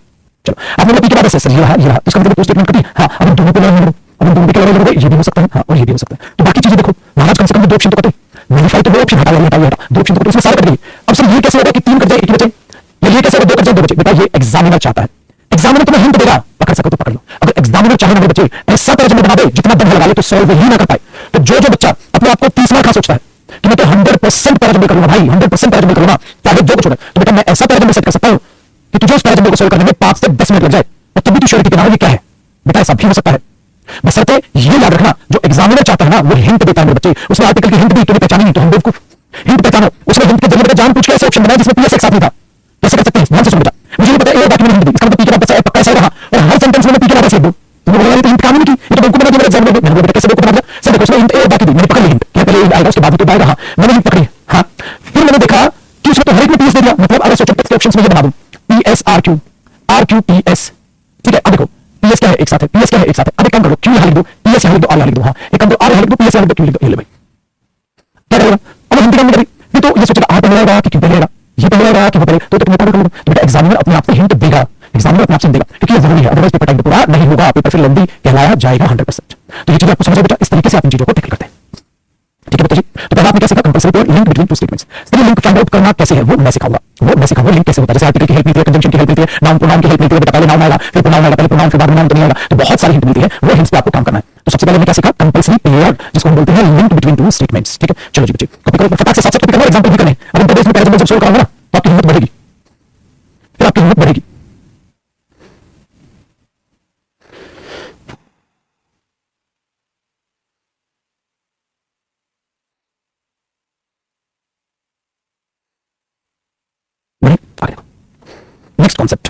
चलो आपने बोला पी के बाद एस है, सर ये रहा, इसका मतलब स्टेटमेंट कटी, हाँ अब दोनों पे लगा, अब दोनों पे लगा, ये भी हो सकता है, हाँ और ये भी हो सकता है। तो बाकी चीजें देखो महाराज, कम से कम दो ऑप्शन तो कटे, मॉडिफाई तो दो ऑप्शन हटा, दो ऑप्शन तो कटे, उसमें सारे कट गए। अब सर ये कैसे होगा कि तीन कट जाए एक बचे, या ये कैसे होगा दो कट जाए दो बचे। बेटा ये एग्जामिनर चाहता है, एग्जामिनर तुम्हें हिंट देगा, पकड़ सको तो पकड़ लो। अगर एग्जामिनर चाहे ना बच्चे ऐसा तर्जुमा बना दे जितना दम लगा ले तो सॉल्व ही ना कर पाए, तो जो जो बच्चा अपने आप को 30 मार्क सोचता है कि मैं तो 100% तर्जुमा करूंगा भाई, 100% तर्जुमा करूंगा, चाहे जो कुछ हो, तो बेटा मैं ऐसा तर्जुमा सेट कर सकता हूं कि तुझे उस तर्जुमे को सॉल्व करने में 5 से 10 मिनट लग जाए और तब भी तू श्योरिटी के नाम ये क्या है। बेटा ऐसा भी हो सकता है, बशर्ते ये याद रखना जो एग्जामिनर चाहता है ना वो हिंट देता है। मेरे बच्चे उसने आर्टिकल की हिंट दी, तुम्हें पहचानी नहीं तो हम बेवकूफ, हिंट पहचानो। उसने हिंट के जरिए जान पूछ के ऐसे ऑप्शन बनाया जिसमें पीएस एक साथ नहीं था, कैसे कर सकते हैं ध्यान से सुन बेटा। मुझे नहीं पता ये डॉक्यूमेंट हिंट दी, इसका मतलब पी के बाद बचा पक्का ऐसा रहा और हर सेंटेंस में पी के बाद ऐसे लिख दो, तुमने बोला ये तो हिंट काम नहीं की, ये तो बेवकूफ बना दिया मेरे एग्जाम में। मैंने बोला कैसे बेवकूफ बना दिया, सर देखो उसने हिंट ए बाकी दी, मैंने पकड़ ली हिंट, क्या पहले ये आएगा उसके बाद तो आएगा, हाँ मैंने हिंट पकड़ी, हाँ फिर मैंने देखा कि उसने तो हर एक में पीएस दे दिया, मतलब अगर सोचो टेक्स्ट के ऑप्शंस में ये बना दूं P S R Q, R Q P S, ठीक है। अब देखो पीएस क्या है एक साथ है, पीएस क्या है एक साथ है, अब एक काम करो क्यू यहां लिख दो, पीएस यहां लिख दो, आर यहां लिख दो, हाँ एक काम करो आर यहां लिख दो, पीएस यहां लिख दो, क्यू लिख दो, ये ले भाई क्या करेगा। अब हिंट काम नहीं करी, फिर तो ये सोचेगा आर पहले आएगा कि क्यू पहले आएगा, ये पहले आएगा कि वो पहले, तो तुम्हें कर लो। तो बेटा एग्जामिनर अपने आप से हिंट देगा, एग्जामिनर अपने आप से देगा क्योंकि ये जरूरी है, अदरवाइज पेपर टाइम पूरा नहीं होगा, पेपर फिर लेंदी कहलाया जाएगा 100%। तो ये चीजें आपको समझ बेटा, इस तरीके से आप इन चीजों को टैकल करते हैं। ठीक है बेटा जी, तो पहले आपने क्या सीखा compulsory pair link between two statements. चलिए लिंक फाइंड आउट करना कैसे है वो मैं सिखाऊंगा, लिंक कैसे होता है, जैसे आर्टिकल की हेल्प मिलती है, कंजंक्शन की हेल्प मिलती है, नाउन प्रोनाउन की हेल्प मिलती है, बेटा पहले नाउन आएगा फिर प्रोनाउन आएगा, पहले प्रोनाउन फिर बाद में नाउन तो नहीं आएगा, तो बहुत सारी हिंट मिलती है, वो हिंट्स पे आपको काम करना है। तो सबसे पहले मैं क्या सीखा कंपलसरी पेयर, जिसको हम बोलते हैं लिंक बिटवीन टू स्टेटमेंट्स। ठीक है चलो जी बच्चे कॉपी करो, फटाक से साथ कॉपी करना, एग्जांपल भी करने। अब प्रदेश में पैराग्राफ जब सोल्व कराऊंगा ना तो आपकी हिम्मत बढ़ेगी, फिर आपकी हिम्मत बढ़ेगी। Next concept,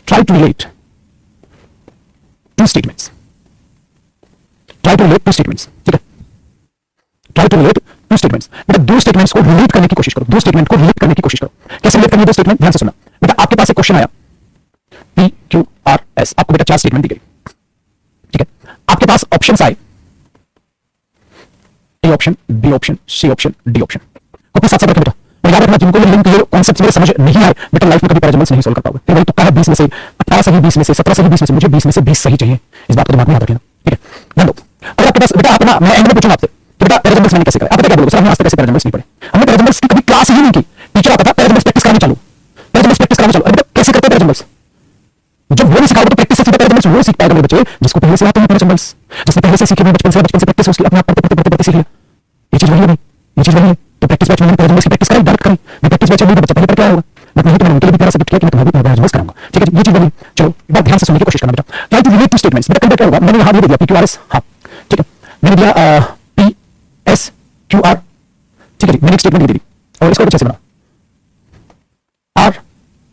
try to relate two statements, try to relate two statements। ठीक है try to relate two statements, बेटा दो स्टेटमेंट्स को रिलेट करने की कोशिश करो, दो स्टेटमेंट को रिलेट करने की कोशिश करो। कैसे रिलेट करनी है दो स्टेटमेंट, ध्यान से सुनना बेटा। आपके पास एक क्वेश्चन आया पी क्यू आर एस, आपको बेटा 4 स्टेटमेंट दी गई, ठीक है। आपके पास ऑप्शंस आए A option, B option, C option, D option. Copy साथ साथ रखो बेटा, और याद रखना जिनको ये लिंक ये कॉन्सेप्ट्स मेरे समझ नहीं आए बेटा लाइफ में कभी पैराजम्बल्स नहीं सोल्व कर पाओगे। फिर वही तुक्का है 20 में से 18 सही, 20 में से 17 सही, 20 में से मुझे 20 में से 20 सही चाहिए, इस बात को दिमाग में याद रखना। ठीक है ध्यान दो। और आपके पास बेटा अपना मैं एंड में पूछूंगा आपसे कि बेटा पैराजम्बल्स मैंने कैसे करे, आप क्या बोलोगे सर हमने आज तक कैसे पैराजम्बल्स नहीं पढ़े, हमने पैराजम्बल्स की कभी क्लास ही नहीं की। टीचर आता था पैराजम्बल्स प्रैक्टिस करानी चालू, पैराजम्बल्स प्रैक्टिस करानी चालू। अरे बेटा कैसे करते हैं पैराजम्बल्स, जब वो नहीं सिखाओगे तो प्रैक्टिस से सीखा पैराजम्बल्स वो सीख पाएगा मेरे बच्चे जिसको पहले से आते हैं पैराजम्बल्स, जिसने पहले से सीखे हुए बचपन से प्रैक्टिस उसकी अपने आप पढ़ते सीख लिया। ये चीज वही है भाई, ये चीज वही है। तो प्रैक्टिस बैच में पैराजम्बल्स की प्रैक्टिस करें, डायरेक्ट करें। मैं प्रैक्टिस बैच में बच्चा पहले पर क्या होगा, बट नहीं तो मैंने उनके लिए भी प्यारा सब्जेक्ट किया कि मैं तुम्हें भी पैराजम्बल्स कराऊंगा। ठीक है ये चीज वही। चलो एक बार ध्यान से सुनने की कोशिश करना बेटा। Try to relate to statements, बेटा क्या होगा, मैंने यहां दे दिया पी क्यू आर एस, हां ठीक है मैंने दिया पी एस क्यू आर, ठीक है मैंने एक स्टेटमेंट दे दी और इसको अच्छे से बना आर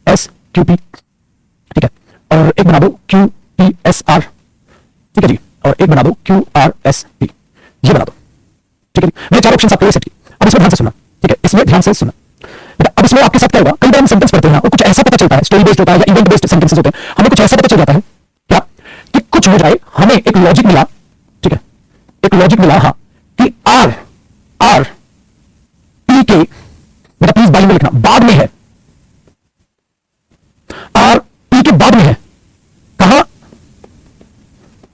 एस क्यू पी, ठीक है और एक बना दो क्यू पी एस आर, ठीक है जी, और एक बना दो क्यू आर एस पी, ये बना दो। ठीक है मैंने 4 ऑप्शन आपके लिए सेट किए। अब इसमें ध्यान से सुनना, ठीक है इसमें ध्यान से सुनना बेटा। अब इसमें आपके साथ क्या होगा, कई बार हम सेंटेंस पढ़ते हैं और कुछ ऐसा पता चलता है, स्टोरी बेस्ड होता है या इवेंट बेस्ड सेंटेंसेस होते हैं, हमें कुछ ऐसा पता चल जाता है क्या कि कुछ हो जाए, हमें एक लॉजिक मिला, ठीक है एक लॉजिक मिला हाँ कि आर आर पी के, बेटा प्लीज बाइंग में लिखना, बाद में है, आर पी के बाद में है, कहां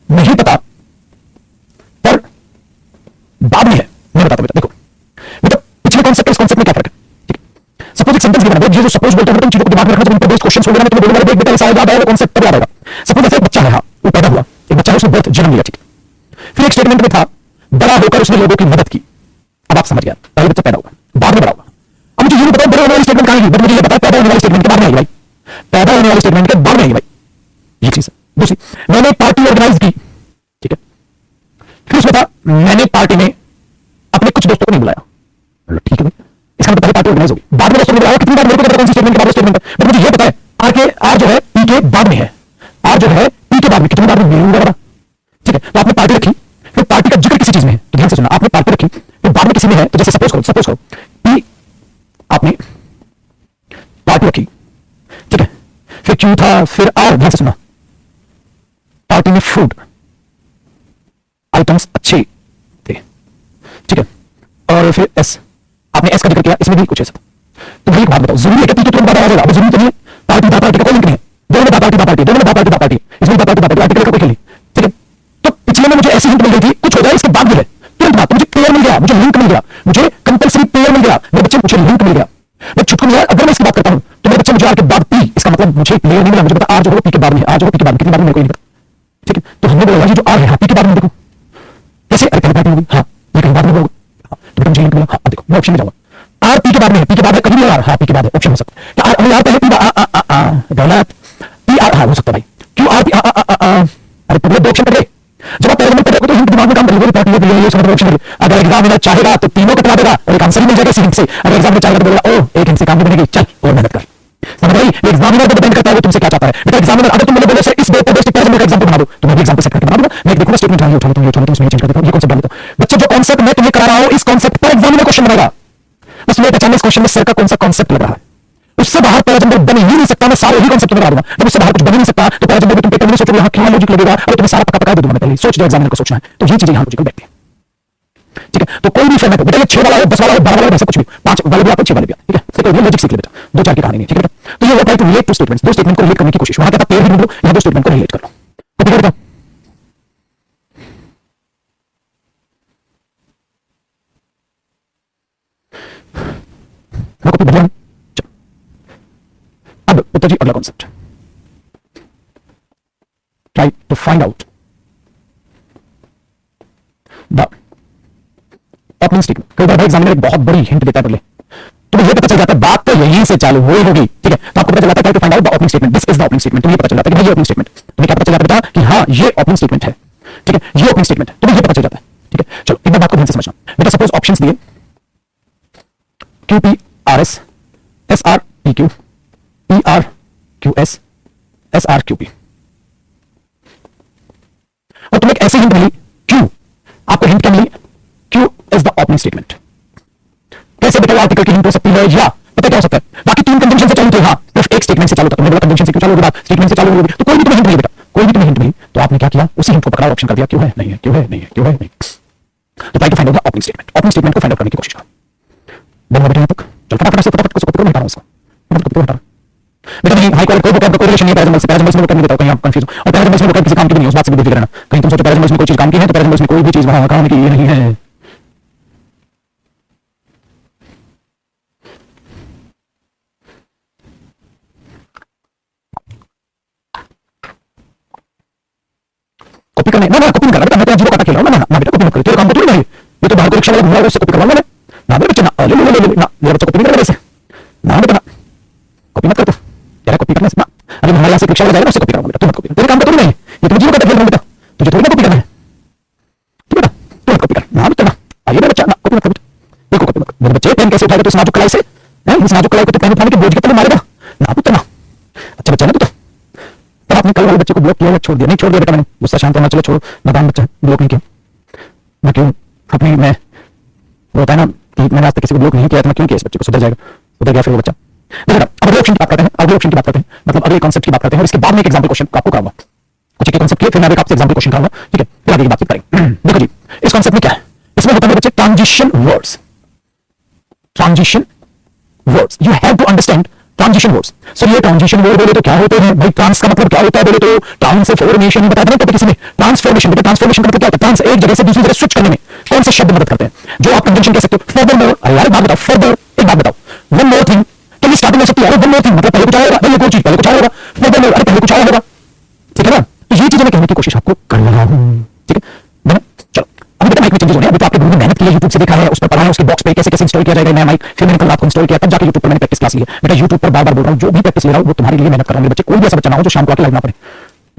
नहीं पता पर बाद में है, मैं बताता हूं बेटा। देखो बेटा पिछले कॉन्सेप्ट इस कॉन्सेप्ट में क्या फर्क है, ठीक है सपोज एक सेंटेंस गिवन है, ये जो सपोज बोलते हैं चीजों को दिमाग में रखना, जब इन पे बेस्ड क्वेश्चंस वगैरह में तुम्हें बोलने वाले बेटा ऐसा याद आएगा कॉन्सेप्ट तब याद आएगा। सपोज ऐसे एक बच्चा है, हाँ वो पैदा हुआ, एक बच्चा है उसने बर्थ जन्म लिया, ठीक है फिर एक स्टेटमेंट में था बड़ा होकर उसने लोगों की मदद की। अब आप समझ गया पहले बच्चा पैदा हुआ बाद में बड़ा हुआ। अब मुझे ये नहीं पता बड़े होने वाली स्टेटमेंट कहां है, बट मुझे ये पता पैदा होने वाली स्टेटमेंट के बाद में आई भाई, पैदा होने वाली स्टेटमेंट के बाद में आई भाई, ये चीज है। दूसरी मैंने पार्टी ऑर्गेनाइज की, ठीक है फिर उसमें था मैंने पार्टी में अपने कुछ दोस्तों को नहीं बुलाया, ठीक है भाई इसका व्याख्यान में पहले पार्टी ऑर्गेनाइज होगी, बाद में दोस्तों कितनी बार मेरे को कौन सी स्टेटमेंट के बाद स्टेटमेंट है, बट मुझे ये पता है आर के आर जो है पी के बाद में है, आर जो है पी के बाद में कितनी बार में होगा बड़ा, ठीक है। तो आपने पार्टी रखी, फिर पार्टी का जिक्र किसी चीज में है, तो ध्यान से सुनना, आपने पार्टी रखी फिर बाद में किसी में है, तो जैसे सपोज करो पी आपने पार्टी रखी, ठीक है, फिर क्यू था, फिर आर, ध्यान से सुनना, पार्टी में फूड आइटम्स अच्छे थे, ठीक है, और फिर एस, आपने एस का जिक्र किया, इसमें भी कुछ ऐसा। तो भाई एक बात बताओ, जरूरी है कि पी के तुरंत बाद आ जाएगा? अब जरूरी तो नहीं है, पार्टी का कोई लिंक नहीं है, दोनों में पार्टी दोनों में पार्टी इसमें पार्टी आर्टिकल का कोई खेल नहीं, ठीक है। तो पिछले में मुझे ऐसी हिंट मिल गई थी, कुछ हो जाए इसके बाद भी है तुरंत बाद, मुझे पेयर मिल गया, मुझे लिंक मिल गया, मुझे कंपल्सरी पेयर मिल गया, मेरे बच्चे मुझे लिंक मिल गया, मैं छुटकू मिला। अगर मैं इसकी बात करता हूं तो मेरे बच्चे मुझे आर के बाद पी, इसका मतलब मुझे पेयर नहीं मिला, मुझे पता आर जो हो पी के बाद में, आर जो हो पी के बाद में, कितनी बार में कोई नहीं पता, ठीक है। तो हमने बोला जो आर है पी के बाद में, देखो कैसे, अरे पहले पार्टी होगी, हाँ ये कहीं बाद में होगा, तो मुझे लिंक मिला, हाँ देखो मैं ऑप्शन में जाऊंगा, आर पी के बाद में, पी के बाद है कभी नहीं आर, हाँ पी के बाद है, ऑप्शन हो सकता है, क्या आर पहले पी गलत, पी आर हाँ हो सकता है भाई, क्यों आर पी अरे पहले दो ऑप्शन कर गए, जब आप पहले पढ़े तो हिंट दिमाग में काम करेगा, पार्टी है ये समझ ऑप्शन। अगर एग्जामिनर चाहेगा तो तीनों कटवा देगा और एक आंसर ही मिल जाएगा इसी हिंट से, अगर एग्जामिनर चाहेगा तो बोलेगा ओ एक हिंट से काम नहीं बनेगी, चल और मेहनत कर, समझ रही? ये एग्जामिनर पे डिपेंड करता है वो तुमसे क्या चाहता है। बेटा एग्जामिनर अगर तुम मुझे बोलो सर इस डेट पर बेस्ट पैरामीटर का एग्जांपल बना दो, तो मैं भी एग्जांपल सेट करके बना दूंगा, मैं देखूंगा स्टेटमेंट है उठाना तो उसमें चेंज कर देता हूं, ये कॉन्सेप्ट डाल देता हूं। बच्चे जो कॉन्सेप्ट मैं तुम्हें करा रहा हूं इस कॉन्सेप्ट पर एग्जामिनर क्वेश्चन बनाएगा, बस मैं पहचान इस क्वेश्चन में सर का कौन सा कॉन्सेप्ट लग रहा है, उससे बाहर पैराजंबर बन ही नहीं सकता, मैं सारे ही कॉन्सेप्ट बता दूंगा, जब उससे बाहर कुछ बन ही नहीं सकता तो पैराजंबर में तुम पेपर में सोचोगे यहां क्या लॉजिक लगेगा, और तुम्हें सारा पक्का दे दूंगा मैं, पहले सोच दो एग्जामिनर को सोचना है, तो ये चीजें यहां लॉजिकल बैठती है, ठीक है। तो कोई भी फॉर्मेट बेटा ये 6 वाला हो 10 वाला हो 12 वाला हो, कुछ भी 5 वाले भी आपको 6 वाले भी, ठीक है, तो कोई लॉजिक सीख ले बेटा, 2-4 की कहानी नहीं, ठीक है बेटा। तो ये होता है टू रिलेट टू स्टेटमेंट्स, दो स्टेटमेंट को रिलेट करने की कोशिश, वहां कहता पेयर भी ढूंढ लो, यहां दो स्टेटमेंट को रिलेट कर लो, तो बेटा मैं कॉपी बढ़िया। अब उत्तर जी अगला concept, try to find out the opening statement. कई बार एग्जामिनर एक बहुत बड़ी हिंट देता है पहले, तो ये पता चल जाता है बात तो यहीं से चालू हुई होगी, ठीक है, तो आपको पता चल जाता है to find out the opening statement, this is the opening statement, तो ये पता चल जाता है कि ये ओपनिंग स्टेटमेंट, तुम्हें क्या पता चल जाता है बेटा कि हाँ ये ओपनिंग स्टेटमेंट है, ठीक है, ये ओपनिंग स्टेटमेंट, तुम्हें ये पता चल जाता है, ठीक है। चलो एक बार बात को ध्यान से समझना बेटा, सपोज ऑप्शंस दिए Q P R S, S R P Q, P R Q S, S R Q P, और तुम्हें एक ऐसी हिंट मिली क्यू, आपको हिंट क्या मिली, Q is the opening statement. कैसे बेटा आर्टिकल की हिंट हो सकती है, या पता क्या हो सकता है, बाकी 3 कंजंक्शन से चालू थे, हाँ सिर्फ एक स्टेटमेंट से चालू था, तुमने बोला कंजंक्शन से क्यों चालू होगी, बात स्टेटमेंट से चालू होगी, तो कोई भी तुम्हें हिंट मिली बेटा, कोई भी तुम्हें हिंट मिली तो आपने क्या किया, उसी हिंट को पकड़ा, ऑप्शन कर दिया, क्यों है नहीं है, क्यों है नहीं है, क्यों है नहीं। तो try to find out the opening statement, opening statement को फाइंड आउट करने की कोशिश करो। बन बेटा यहां तक चल फटाफट से फटाफट उसको हटा उसको हटा बेटा, नहीं हाई क्वालिटी कोई कोई रिलेशन नहीं है पैराजंबल से, पैराजंबल में करने देता हूं, कहीं आप कंफ्यूज हो, और पैराजंबल में किसी काम की भी नहीं, उस बात से भी बेफिक्र रहना, कहीं तुम सोचो पैराजंबल में कोई चीज काम की है तो पैराजंबल में कोई भी चीज वहां काम की ये नहीं है। कॉपी करने ना कॉपी कर बेटा, मैं तो जीरो काटा खेल रहा हूं ना बेटा, कॉपी मत करो, तेरे काम तो नहीं है ये तो बाहर को रिक्शा वाला घुमा रहा है उससे कॉपी करवाऊंगा मैं ना बेटा, बच्चे ना ले ना मेरा बच्चा कॉपी नहीं करेगा वैसे ना बेटा, कॉपी मत कर तू, तेरा कॉपी करना ना, अरे हमारे यहाँ से रिक्शा वाला जाएगा उससे कॉपी कराऊंगा बेटा, तू मत कॉपी, तेरे काम तो नहीं है ये, तुम जीरो काटा खेल रहा हूं बेटा, तुझे थोड़ी ना कॉपी करना है, तू बेटा तू मत कॉपी कर ना बेटा, आइए बच्चा ना कॉपी मत कर बेटा, देखो कॉपी मत, मेरे बच्चे पेन कैसे उठाएगा तो नाजुक कलाई से, हैं इस नाजुक कलाई को तो पेन उठाने के बोझ के तले मारेगा ना बेटा ना, अच्छा बच्चा ना तू तो तब आपने कल वाले बच्चे को ब्लॉक किया या छोड़ दिया, नहीं छोड़ दिया बेटा मैंने, गुस्सा शांत होना, चलो छोड़ो नादान बच्चा, ब्लॉक नहीं किया मैं, क्यों अपनी मैं वो होता है ना कि मैंने आज तक किसी को ब्लॉक नहीं किया, तो मैं क्यों किया, इस बच्चे को सुधर जाएगा, सुधर गया फिर वो बच्चा। देखो अब अगले ऑप्शन की बात करते हैं, अगले ऑप्शन की बात करते हैं, मतलब अगले कॉन्सेप्ट की बात करते हैं, और इसके बाद में एक एग्जांपल क्वेश्चन आपको कराऊंगा, कुछ एक कॉन्सेप्ट के फिर मैं आपसे एग्जांपल क्वेश्चन कराऊंगा, ठीक है, फिर आगे की बातचीत करेंगे। देखो जी इस कॉन्सेप्ट में क्या है, इसमें होता है बच्चे transition words, transition words, you have to understand transition words. So ये ट्रांजिशन वर्ड बोले तो क्या होते हैं भाई, ट्रांस का मतलब क्या होता है बोले तो ट्रांसफॉर्मेशन, बता दें तो किसी में ट्रांसफॉर्मेशन, बेटा ट्रांसफॉर्मेशन का मतलब क्या होता है, ट्रांस एक जगह से दूसरी जगह स्विच करने में कौन से शब्द मदद करते हैं, जो आप कंजंक्शन कह सकते हो, फर्दर मोर, अरे यार बात बताओ, फर्दर एक बात बताओ, वन मोर थिंग, तो ये स्टार्टिंग में सकती है, वन मोर थिंग मतलब पहले कुछ आया होगा, पहले कोई चीज पहले कुछ आया होगा, फर्दर मोर अरे पहले कुछ आया होगा, ठीक है ना, तो ये चीजें मैं कहने की कोशिश आपको कर रहा हूं, ठीक है ना। चलो अभी बेटा माइक में चेंजेस हो रहे हैं, अभी तो आपके गुरु ने मेहनत की है, यूट्यूब से देखा है, उस पर पढ़ा है, उसके बॉक्स पे कैसे कैसे इंस्टॉल किया जाएगा नया माइक, फिर मैंने कल रात को इंस्टॉल किया, तब जाके यूट्यूब पर मैंने प्रैक्टिस क्लास ली है बेटा, यूट्यूब पर बार बार बोल रहा हूं, जो भी प्रैक्टिस ले रहा हूं वो तुम्हारे लिए मेहनत कर रहा हूं, मेरे बच्चे कोई भी ऐसा बच्चा ना हो जो शाम को आके लाइव ना पढ़े,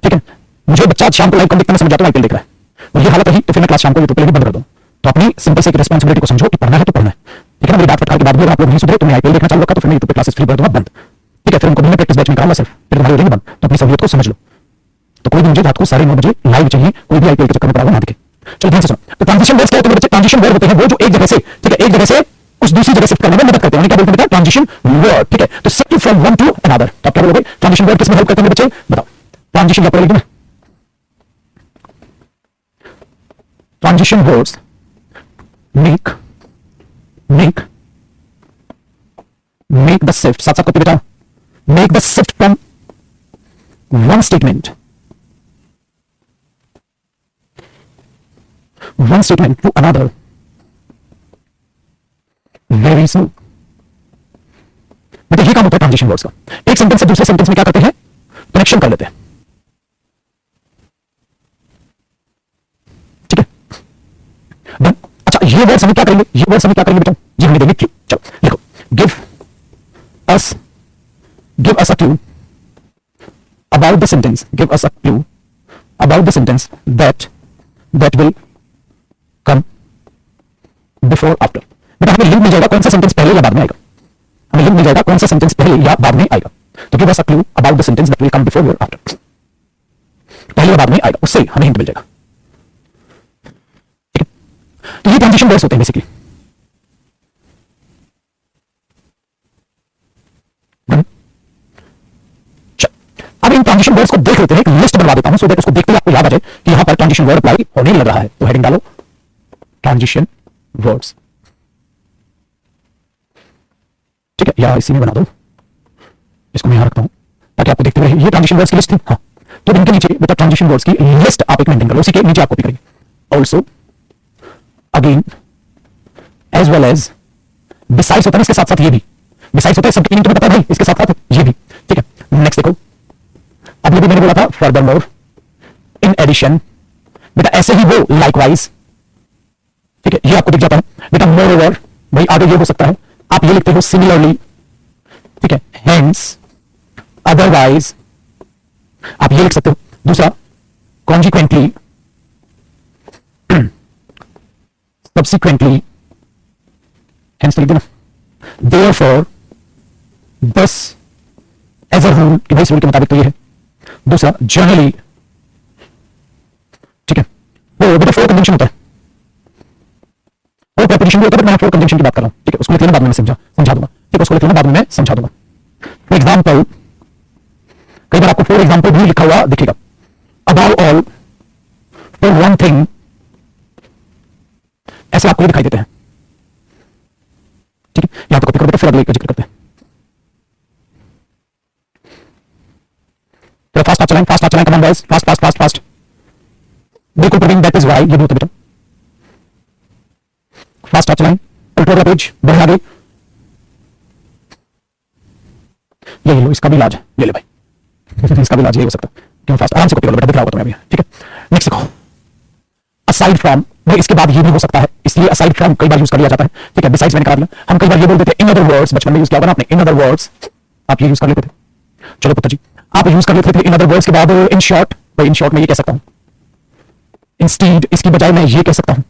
ठीक है, मुझे बच्चा शाम को लाइव कम देखता मैं समझ जाता हूं आईपीएल देख रहा है, और ये हालत रही तो फिर मैं क्लास शाम को यूट्यूब पे भी बंद कर दूं, तो अपनी सिंपल से एक रिस्पांसिबिलिटी को समझो कि पढ़ना है तो पढ़ना है, ठीक है ना, मेरी डांट फटकार के बाद भी अगर आप लोग नहीं सुधरे, तुमने आईपीएल देखना चालू रखा तो फिर मैं यूट्यूब पे क्लासेस फ्री कर दूंगा बंद। ठीक है, फिर उनको भी मैं प्रैक्टिस बैच में कराऊंगा सिर्फ, फिर तुम्हारी हो जाएगी बंद। तो अपनी सहूलियत को समझ लो। तो कोई भी मुझे रात को 9:30 बजे लाइव चाहिए, कोई भी आईपीएल के चक्कर में पड़ा हुआ ना दिखे। चलो ध्यान से सुनो। तो ट्रांजिशन वर्ड्स क्या होते हैं बच्चे? ट्रांजिशन वर्ड होते हैं वो जो एक जगह से, ठीक है, एक जगह से उस दूसरी जगह शिफ्ट करने में मदद करते हैं, उन्हें क्या बोलते हैं बेटा? Transition word. ठीक है, तो shift from one two another. तो आप क्या बोलोगे? ट्रांजिशन वर्ड किसमें हेल्प करते हैं बच्चे? बताओ। ट्रांजिशन क्या पढ़ेगी? Transition words make the shift, साथ साथ कॉपी बेटा, make the shift from one statement to another very smooth। बेटा ये काम होता है ट्रांजिशन वर्ड्स का। एक सेंटेंस से दूसरे सेंटेंस में क्या करते हैं? कनेक्शन कर लेते हैं। ठीक है, अच्छा ये वर्ड्स हम क्या करेंगे? ये वर्ड्स हम क्या करेंगे बेटा? ये हमें देंगे क्यू। चलो लिखो, give us a clue about the sentence, give us a clue about the sentence that will come before after। बेटा हमें लिंक मिल जाएगा कौन सा सेंटेंस पहले या बाद में आएगा। हमें लिंक मिल जाएगा कौन सा सेंटेंस पहले या बाद में आएगा। तो give us a clue about the sentence that will come before और आफ्टर। पहले या बाद में आएगा, उससे हमें हिंट मिल जाएगा। ठीक है, तो ये ट्रांजिशन वर्ड्स होते हैं बेसिकली। अब इन ट्रांजिशन वर्ड्स को देख लेते हैं, एक लिस्ट बनवा देता हूं सो दैट उसको देखते ही आपको याद आ जाए कि यहां पर ट्रांजिशन वर्ड अप्लाई होने लग रहा है। तो हेडिंग डालो ट्रांजिशन वर्ड्स। ठीक है, या इसी में बना दो, इसको मैं यहां रखता हूं ताकि आपको देखते रहे। ये ट्रांजिशन वर्ड्स की लिस्ट थी। हाँ, तो इनके नीचे बेटा ट्रांजिशन वर्ड्स की लिस्ट आप एक मेंटेन करो, उसी के नीचे आप कॉपी करेंगे। Also, again, as well as, besides होता है इसके साथ साथ ये भी। बिसाइड्स होता है सबकी मीनिंग तुम्हें पता है भाई, इसके साथ साथ ये भी। ठीक है, नेक्स्ट देखो, अब ये भी मैंने बोला था फर्दर मोर, इन एडिशन, बेटा ऐसे ही वो लाइकवाइज। ठीक है, ये आपको दिख जाता है बेटा। मोर ओवर, भाई आगे ये हो सकता है, आप ये लिखते हो सिमिलरली। ठीक है, हेंस, अदरवाइज, आप ये लिख सकते हो। दूसरा, कॉन्जिक्वेंटली, सब्सिक्वेंटली, हेंस लिख देना। देयरफॉर, बस, एज अ रूल, कि भाई इस रूल के मुताबिक तो ये है। दूसरा, जनरली। ठीक है, वो बेटा फोर कंजंक्शन होता है, वो प्रीपोजिशन भी होता है, बट मैं फोर कंजंक्शन की बात कर रहा हूं। ठीक है, उसको लिख लेना, बाद में मैं समझा दूंगा। ठीक है, उसको लिख लेना, बाद में मैं समझा दूंगा। फॉर एग्जाम्पल, कई बार आपको फॉर एग्जाम्पल भी लिखा हुआ दिखेगा। Above all, for one thing, ऐसे आपको दिखाई देते हैं। ठीक है, यहां पर कॉपी करो, फिर अगले का जिक्र करते हैं। फास्ट चलाएं, फास्ट चलाएं, come on boys, fast fast fast fast. बिल्कुल प्रवीण, दैट इज व्हाई, ये भी होता है बेटा। फास्ट चलाएं, उल्टा वाला पेज, बढ़िया आगे। ये लो, इसका भी इलाज है, ले ले भाई। इसका भी इलाज यही हो सकता है। क्यों फास्ट? आराम से कॉपी करो बेटा, दिख रहा होगा तुम्हें अभी। ठीक है, नेक्स्ट देखो, असाइड फ्रॉम, भाई इसके बाद ये भी हो सकता है, इसलिए असाइड फ्रॉम कई बार यूज कर लिया जाता है। ठीक है, बिसाइड्स मैंने कहा दिया। हम कई बार ये बोलते थे इन अदर वर्ड्स, बचपन में यूज किया होगा ना आपने, इन अदर वर्ड्स, आप ये यूज कर लेते थे। चलो पुत्र जी, आप यूज कर लेते थे इन अदर वर्ड्स के बाद इन शॉर्ट, भाई इन शॉर्ट में ये कह सकता हूं, इंस्टीड इसकी बजाय मैं ये कह सकता हूं,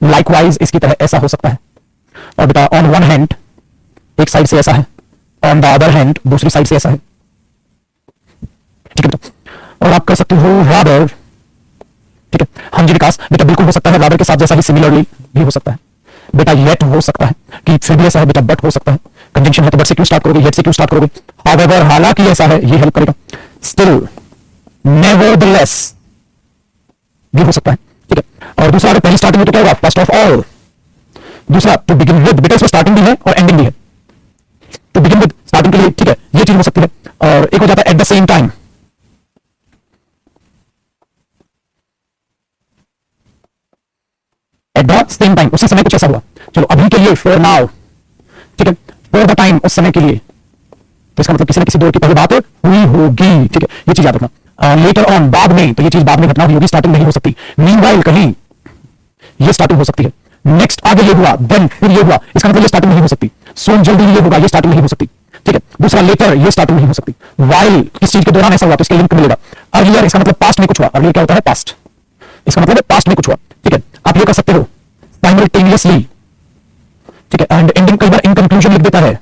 लाइकवाइज इसकी तरह ऐसा हो सकता है। और बेटा ऑन वन हैंड, एक साइड से ऐसा है, ऑन द अदर हैंड, दूसरी साइड से ऐसा है। ठीक है बेटा, और आप कर सकते हो रादर। ठीक है, हाँ जी विकास, बेटा बिल्कुल हो सकता है, रादर के साथ जैसा ही सिमिलरली भी हो सकता है। बेटा येट हो सकता है, कि फिर भी ऐसा है बेटा, बट हो सकता है। कंजंक्शन है तो बट से क्यों स्टार्ट करोगे, येट से क्यों स्टार्ट करोगे। हाउएवर, हालांकि ऐसा है, ये हेल्प करेगा। स्टिल, नेवरदलेस भी हो सकता है। ठीक है, और दूसरा अगर पहली स्टार्टिंग में तो क्या होगा, फर्स्ट ऑफ ऑल। दूसरा, टू बिगिन विद, बेटा इसमें स्टार्टिंग भी है और एंडिंग भी है। टू बिगिन विद स्टार्टिंग के लिए, ठीक है, ये चीज हो सकती है। और एक हो जाता है eight the same time. Eight the same time, उसी समय कुछ ऐसा हुआ। चलो अभी के लिए, फॉर नाउ। ठीक है, फॉर द टाइम, उस समय के लिए। तो इसका मतलब किसी न किसी दौर की पहली बात हुई होगी। ठीक है, ये चीज याद रखना। लेटर ऑन, बाद में, तो ये चीज बाद में घटना हुई होगी, स्टार्टिंग नहीं हो सकती। मीनवाइल, कहीं ये स्टार्टिंग हो सकती है। नेक्स्ट, आगे ये हुआ, देन फिर ये हुआ, इसका मतलब ये स्टार्टिंग नहीं हो सकती। सून, जल्दी ये होगा, ये स्टार्टिंग नहीं हो सकती। ठीक है, दूसरा लेटर, ये स्टार्टिंग नहीं हो सकती। वाइल, किस चीज के दौरान ऐसा हुआ तो इसके लिंक मिलेगा। अर्लियर, इसका मतलब पास्ट में कुछ हुआ। अर्लियर क्या होता है, पास्ट, इसका मतलब पास्ट में कुछ हुआ। ठीक है, आप ये कर सकते हो साइमल्टेनियसली। ठीक है, एंड एंडिंग कई बार इन कंक्लूजन लिख देता है,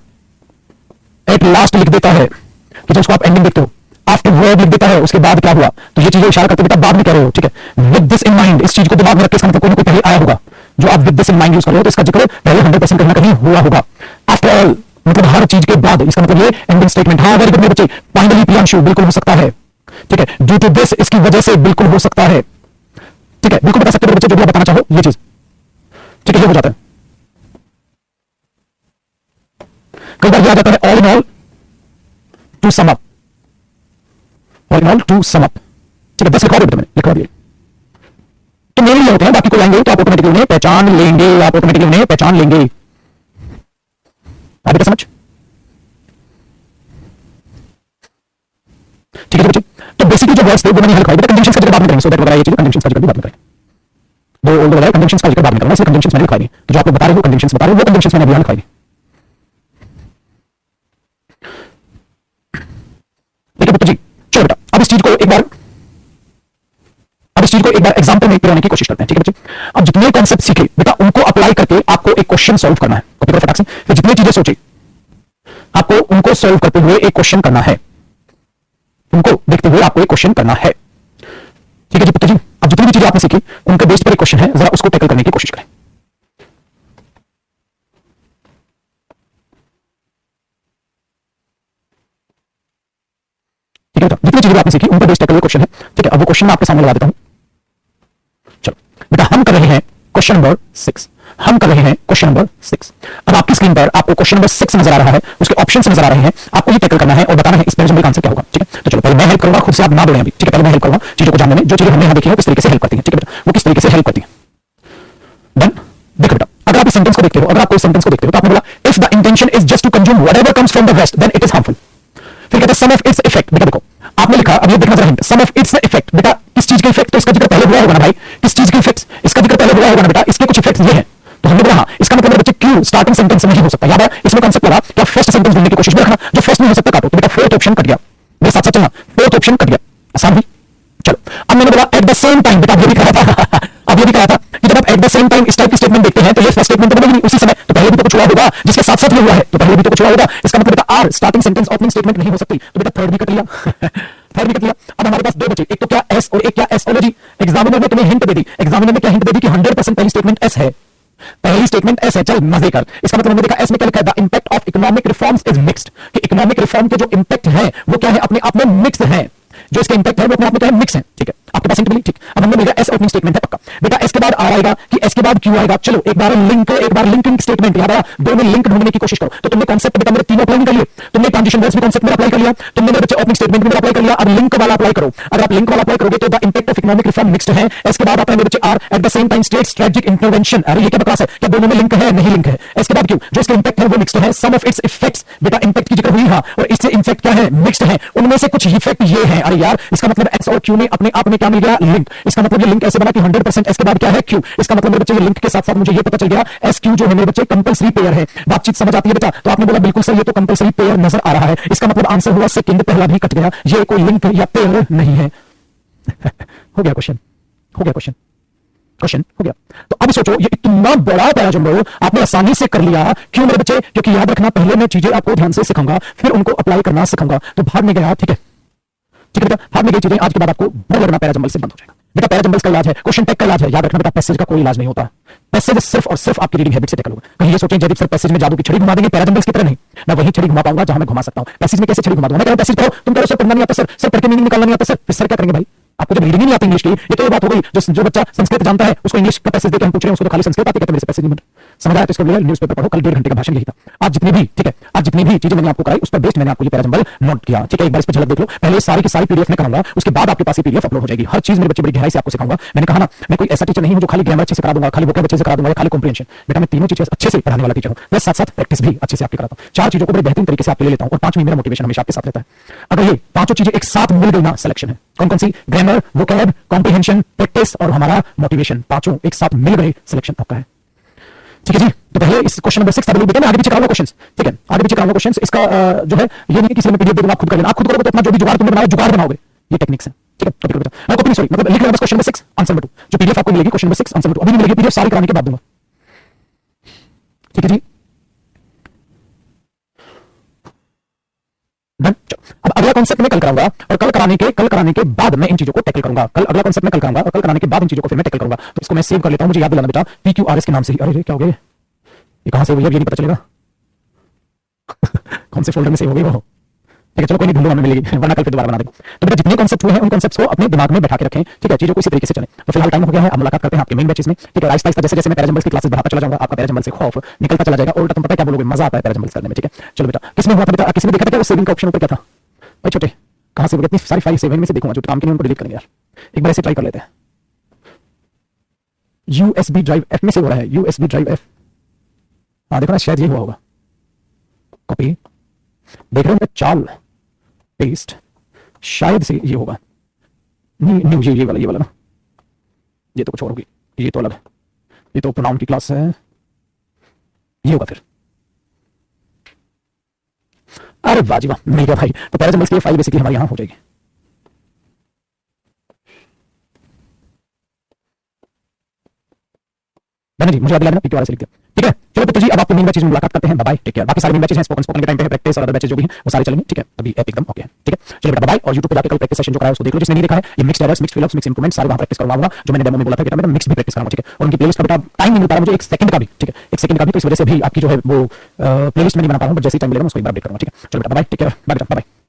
एट लास्ट लिख देता है, कि जब उसको आप एंडिंग देखते हो, आफ्टर वर्ड लिख देता है, उसके बाद क्या हुआ, तो ये चीजें इशारा करते बेटा बाद में कह रहे हो, ठीक है। विद दिस इन माइंड, इस चीज को दिमाग में रख के, इसका मतलब कोई ना कोई पहले आया होगा, जो आप with this in mind use कर रहे हो, तो इसका जिक्र पहले 100% कहीं ना कहीं हुआ होगा। आफ्टर ऑल मतलब हर चीज के बाद, इसका मतलब ये एंडिंग स्टेटमेंट। हाँ वेरी गुड मेरे बच्चे, फाइनली प्रियांशु बिल्कुल हो सकता है, ठीक है, ड्यू टू दिस, इसकी वजह से बिल्कुल हो सकता है, ठीक है, बिल्कुल बता सकते हो बच्चे, जो भी आप बताना चाहो ये चीज, ठीक है, ये हो जाता है। कई बार ये आ जाता है all in all to sum up, all in all to sum up, ठीक है, 10 लिखवा दिया मैंने, लिखवा दिए। तो मेरे लिए होते हैं, बाकी कोई आएंगे तो आप ऑटोमेटिकली उन्हें पहचान लेंगे, आप ऑटोमेटिकली उन्हें पहचान लेंगे। अभी समझ, ठीक है बच्चे। तो बेसिकली जो वर्ड्स थे वो मैंने लिखवाई, बेटा कंजंक्शंस का जिक्र बाद में करेंगे, सो दैट वगैरह ये चीजें कंजंक्शंस का जिक्र भी बाद में करेंगे, दो ओल्ड वगैरह कंजंक्शंस का जिक्र बाद में करना, इसलिए कंजंक्शंस मैंने लिखवाई नहीं, तो जो आपको बता रहे हो कंजंक्शंस बता रहे हो, वो कंजंक्शंस मैंने अभी लिखवाई नहीं, ठीक है पुत्र जी। चलो बेटा अब इस चीज को एक बार एग्जांपल में पिलाने की कोशिश करते हैं, ठीक है बच्चे। अब जितने कॉन्सेप्ट सीखे बेटा उनको अप्लाई करके आपको एक क्वेश्चन सॉल्व करना है, कॉपी करो फटाक से, फिर जितनी चीजें सोची आपको उनको सॉल्व करते हुए एक क्वेश्चन करना है, उनको देखते हुए आपको एक क्वेश्चन करना है, ठीक है जी पुत्र जी। अब जितनी भी चीजें आपने सीखी उनके बेस पर एक क्वेश्चन है, जरा उसको टैकल करने की कोशिश करें, ठीक है बेटा। जितनी चीजें आपने सीखी उन पर बेस टैकल क्वेश्चन है, ठीक है। अब वो क्वेश्चन मैं आपके सामने लगा देता हूं, चलो बेटा हम कर रहे हैं क्वेश्चन नंबर 6, हम कर रहे हैं क्वेश्चन नंबर 6। अब आपकी स्क्रीन पर आपको क्वेश्चन नंबर 6 नजर आ रहा है, उसके ऑप्शंस नजर आ रहे हैं, आपको ये टैकल करना है और बताना है इस पैराजम्बल का आंसर क्या होगा, ठीक है। तो चलो पहले मैं हेल्प करूंगा, खुद से आप ना बोलें अभी, ठीक है, पहले मैं हेल्प करूंगा चीजों को जानने में, जो चीजें हमने यहां देखी है किस तरीके से हेल्प करती है, ठीक है बेटा, वो किस तरीके से हेल्प करती है। देन देखो बेटा, अगर आप इस सेंटेंस को देखते हो, अगर आप कोई सेंटेंस को देखते हो तो आपने बोला if the intention is just to consume whatever comes from the waste then it is harmful, फिर कहते हैं सम ऑफ इट्स इफेक्ट, बेटा देखो आपने लिखा, अब ये देखना जरा hint, some of its effect, बेटा किस चीज के इफेक्ट, तो इसका जिक्र पहले हुआ होगा ना भाई, किस चीज के इफेक्ट्स, इसका जिक्र पहले हुआ होगा ना बेटा, इसके कुछ इफेक्ट्स ये हैं, तो हमने बोला हाँ, इसका मतलब बच्चे क्यों स्टार्टिंग सेंटेंस में ही हो सकता है, याद है इसमें कांसेप्ट लगा कि फर्स्ट सेंटेंस ढूंढने की कोशिश में रखना, जो फर्स्ट में हो सकता काटो, तो बेटा फोर्थ ऑप्शन कट गया, मेरे साथ साथ चलना, फोर्थ ऑप्शन कट गया, आसान हुई। चलो अब मैंने बोला एट द सेम टाइम, बेटा ये भी कहा था अब ये भी कहा था कि जब आप एट द सेम टाइम इस टाइप की स्टेटमेंट देखते हैं तो ये फर्स्ट स्टेटमेंट तो बनेगी नहीं उसी समय, तो पहले भी तो कुछ हुआ होगा, जिसके साथ साथ ये हुआ है तो पहले भी तो कुछ हुआ होगा, इसका मतलब बेटा R starting sentence opening statement नहीं हो सकती, तो बेटा थर्ड भी कट लिया थर्ड भी कट लिया। अब हमारे पास दो बचे, एक तो क्या एस और एक क्या एसोलॉजी। एग्जामिनर ने तुम्हें हिंट दे दी, एग्जामिनर ने क्या हिंट दे दी कि 100% पहली स्टेटमेंट एस है, पहली स्टेटमेंट एस है, चल मजे कर। इसका मतलब हमने देखा एस में क्या लिखा है, the impact of economic reforms is mixed, कि इकोनॉमिक रिफॉर्म के जो इंपैक्ट है वो क्या है, अपने आप में मिक्स है, जो इसका इंपैक्ट है वो अपने आप में क्या है, मिक्स है, ठीक है। आपके पास इंट मिली, ठीक। अब हमने मिला एस ओपनिंग स्टेटमेंट है पक्का, बेटा एस के बाद आर आएगा कि एस के बाद क्यू आएगा, चलो एक बार लिंकिंग स्टेटमेंट याद आया, दो में लिंक ढूंढने की कोशिश करो, तो तुमने कॉन्सेप्ट बेटा मेरे तीनों अप्लाई कर लिए, तुमने ट्रांजिशन वर्ड्स में कॉन्सेप्ट में अप्लाई कर लिया, तुमने मेरे बच्चे ओपनिंग स्टेटमेंट में अप्लाई कर लिया, अब लिंक वाला अप्लाई करो। अगर आप लिंक वाला अप्लाई करोगे तो the impact of economic reform mixed है, एस के बाद आता है मेरे बच्चे R at the same time state strategic intervention, अरे ये क्या बकवास है, क्या दोनों में लिंक है, नहीं लिंक है। एस के बाद क्यू, जो इसका इंपैक्ट है वो मिक्स्ड है, सम ऑफ इट्स इफेक्ट्स, बेटा इंपैक्ट की जिक्र हुई हां, और इससे इंपैक्ट क्या है, मिक्स्ड है, उनमें से कुछ इफेक्ट ये है, अरे यार इसका मतलब एस और क्यू में अपने आप में क्या मिल गया, लिंक। इसका मतलब ये लिंक ऐसे बना कि 100% एस के बाद क्या है, क्यू। इसका मतलब मेरे बच्चे ये लिंक के साथ साथ मुझे ये पता चल गया एस क्यू जो है मेरे बच्चे कंपल्सरी पेयर है। बातचीत समझ आती है बेटा, तो आपने बोला बिल्कुल सर ये तो कंपल्सरी पेयर नजर आ रहा है, इसका मतलब आंसर हुआ सेकंड, पहला भी कट गया, ये कोई लिंक या पेयर नहीं है हो गया क्वेश्चन, हो गया क्वेश्चन हो गया। तो अब सोचो ये इतना बड़ा पैराजम्बल आपने आसानी से कर लिया, क्यों मेरे बच्चे, क्योंकि याद रखना पहले मैं चीजें आपको ध्यान से सिखाऊंगा फिर उनको अप्लाई करना सिखाऊंगा, तो भाग में गया, ठीक है ठीक है बेटा, भाग में गई चीजें आज के बाद आपको डर लगना पैराजम्बल से बंद हो जाएगा। बेटा पैराजम्बल्स का इलाज है, क्वेश्चन टैग का इलाज है, याद रखना बेटा पैसेज का कोई इलाज नहीं होता, पैसेज सिर्फ और सिर्फ आपकी रीडिंग हैबिट से टैकल होगा। कहीं ये सोचें जयदीप सर पैसेज में जादू की छड़ी घुमा देंगे, पैराजम्बल्स की तरह नहीं, मैं वही छड़ी घुमा पाऊंगा जहां मैं घुमा सकता हूं, पैसेज में कैसे छड़ी घुमा दूंगा, मैं कह रहा हूं पैसेज पढ़ो, तुम कह रहे हो सर पढ़ना नहीं आता, सर पढ़ के मीनिंग निकालना नहीं आता, सर क्या करेंगे भाई, आपको जब रीडिंग ही नहीं आती इंग्लिश की, ये तो ये बात हो गई, जो बच्चा संस्कृत जानता है उसको इंग्लिश का पैसेज देके हम पूछ रहे हैं, उसको तो खाली संस्कृत आती है, कहते हैं मेरे से पैसेज नहीं बन समझ आया, तो इसको न्यूज़पेपर पढ़ो, कल 1.5 घंटे का भाषण यही था। आज जितनी भी, ठीक है, आज जितनी भी चीजें मैंने आपको कराई उस पर बेस्ड मैंने आपको ये पैराजम्बल नोट किया, ठीक है। एक बार इस पर झलक देख लो, पहले सारी की सारी पीडीएफ में कराऊंगा, उसके बाद आपके पास ये पीडीएफ अपलोड हो जाएगी, हर चीज मेरे बच्चे बड़ी गहराई से आपको सिखाऊंगा। मैंने कहा ना मैं कोई ऐसा टीचर नहीं हूं जो खाली ग्रामर अच्छे से करा दूंगा, खाली वोकैब अच्छे से करा दूंगा, खाली कॉम्प्रिहेंशन, बेटा मैं तीनों चीजें अच्छे से पढ़ाने वाला टीचर हूं, प्लस साथ साथ प्रैक्टिस भी अच्छे से आपकी कराता हूं, चार चीजों को बड़े बेहतरीन तरीके से आपके लिए लेता हूं, और पांचवीं मेरा मोटिवेशन हमेशा आपके साथ रहता है। अगर ये पांचों चीजें एक साथ मिल गई ना, सिलेक्शन है, कौन कौन सी, ग्रामर, वोकैब, कॉम्प्रिहेंशन, प्रैक्टिस और हमारा मोटिवेशन, पांचों एक साथ मिल गए, सिलेक्शन आपका है, ठीक है जी। तो पहले इस क्वेश्चन नंबर 6 था, बेटा मैं आगे पीछे कराऊंगा क्वेश्चंस, ठीक है, आगे पीछे कराऊंगा क्वेश्चंस, इसका जो है ये नहीं कि किसी ने पीडीएफ दे दूंगा, आप खुद कर लेना, आप खुद करोगे तो अपना जो भी जुगाड़ तुमने बनाया जुगाड़ बनाओगे, ये टेक्निक्स है, ठीक है। कॉपी करो बेटा, मैं कॉपी नहीं, सॉरी मतलब लिख लेना बस क्वेश्चन नंबर 6 आंसर नंबर 2, जो पीडीएफ आपको मिलेगी क्वेश्चन नंबर 6 आंसर नंबर 2, अभी नहीं मिलेगी पीडीएफ, सारी कराने के बाद दूंगा, ठीक है जी। अगला कॉन्सेप्ट मैं कल कराऊंगा और कल कराने के बाद मैं इन चीजों को टैकल करूंगा। कल अगला कॉन्सेप्ट मैं कल कराऊंगा और कल कराने के बाद इन चीजों को फिर मैं टैकल करूंगा। तो इसको मैं सेव कर लेता हूं, मुझे याद दिलाना बेटा, PQRS के नाम से ही। अरे क्या हो गया, ये कहां से हुई है ये नहीं पता चलेगा। कौन से फोल्डर में सेव हो गई वो, ठीक है चलो कोई नहीं, ढूंढूंगा, हमें मिलेगी, वरना कल फिर दोबारा बना देंगे। तो बेटा जितने कॉन्सेप्ट हुए हैं उन कॉन्सेप्ट्स को अपने दिमाग में बैठा के रखें, ठीक है, चीजों को इसी तरीके से चलें। तो फिलहाल टाइम हो गया है, अब मुलाकात करते हैं आपके मेन बैचेस में, ठीक है। आहिस्ता आहिस्ता जैसे जैसे मैं पैराजंबल्स की क्लासेस बढ़ाता चला जाऊंगा, आपका पैराजंबल से खौफ निकलता चला जाएगा और तुम पता है क्या बोलोगे, मजा आता है पैराजंबल्स करने में, ठीक है। चलो बेटा, किसमें हुआ था बेटा, किसी ने देखा था क्या वो सेविंग का ऑप्शन ऊपर क्या था भाई छोटे, कहां से हो गया, इतनी सारी फाइल सेविंग में से देखूंगा, जो काम के नहीं उनको डिलीट करेंगे यार, एक बार ऐसे ट्राई कर लेते हैं। USB ड्राइव F में से हो रहा है, USB ड्राइव F, हाँ देखो ना शायद ये हुआ होगा, कॉपी देख रहे हो, चाल पेस्ट, शायद से ये होगा, न्यू ये वाला ना, ये तो कुछ और होगी, ये तो अलग है, ये तो प्रोनाउन की क्लास है, ये होगा फिर। अरे वाह जी वाह, मिल गया भाई। तो पैराजंबल्स की फाइल बेसिकली हमारे यहां हो जाएगी। मैंने जी मुझे याद दिलाना, PQRS से लिख दिया, ठीक है। चलो तो जी अब आपको मेन बैचेस में मुलाकात करते हैं, बाय बाय, टेक केयर। बाकी सारे मेन बैचेस हैं, स्पोकन के टाइम पे है प्रैक्टिस और अदर बैचेस जो भी हैं वो सारे चलेंगे, ठीक है। अभी ऐप एकदम ओके है, ठीक है। चलो बेटा बाय, और YouTube पे जाके कल प्रैक्टिस सेशन जो कराया उसको देख लो, जिसने नहीं देखा है। ये mixed errors, mixed fill-ups, mixed improvement सारे वहां प्रैक्टिस करवाऊंगा, जो मैंने डेमो में बोला था कि मैं मिक्स भी प्रैक्टिस कराऊंगा, ठीक है। और उनकी प्लेलिस्ट का बेटा टाइम नहीं मिल पा रहा मुझे, 1 सेकंड का भी, ठीक है, 1 सेकंड का भी, तो इस वजह से भी आपकी जो है वो प्लेलिस्ट में नहीं बना पा रहा हूं, बट जैसे ही टाइम मिलेगा मैं उसको एक बार अपडेट करूंगा, ठीक है। चलो बेटा बाय, टेक केयर, बाय बेटा, बाय।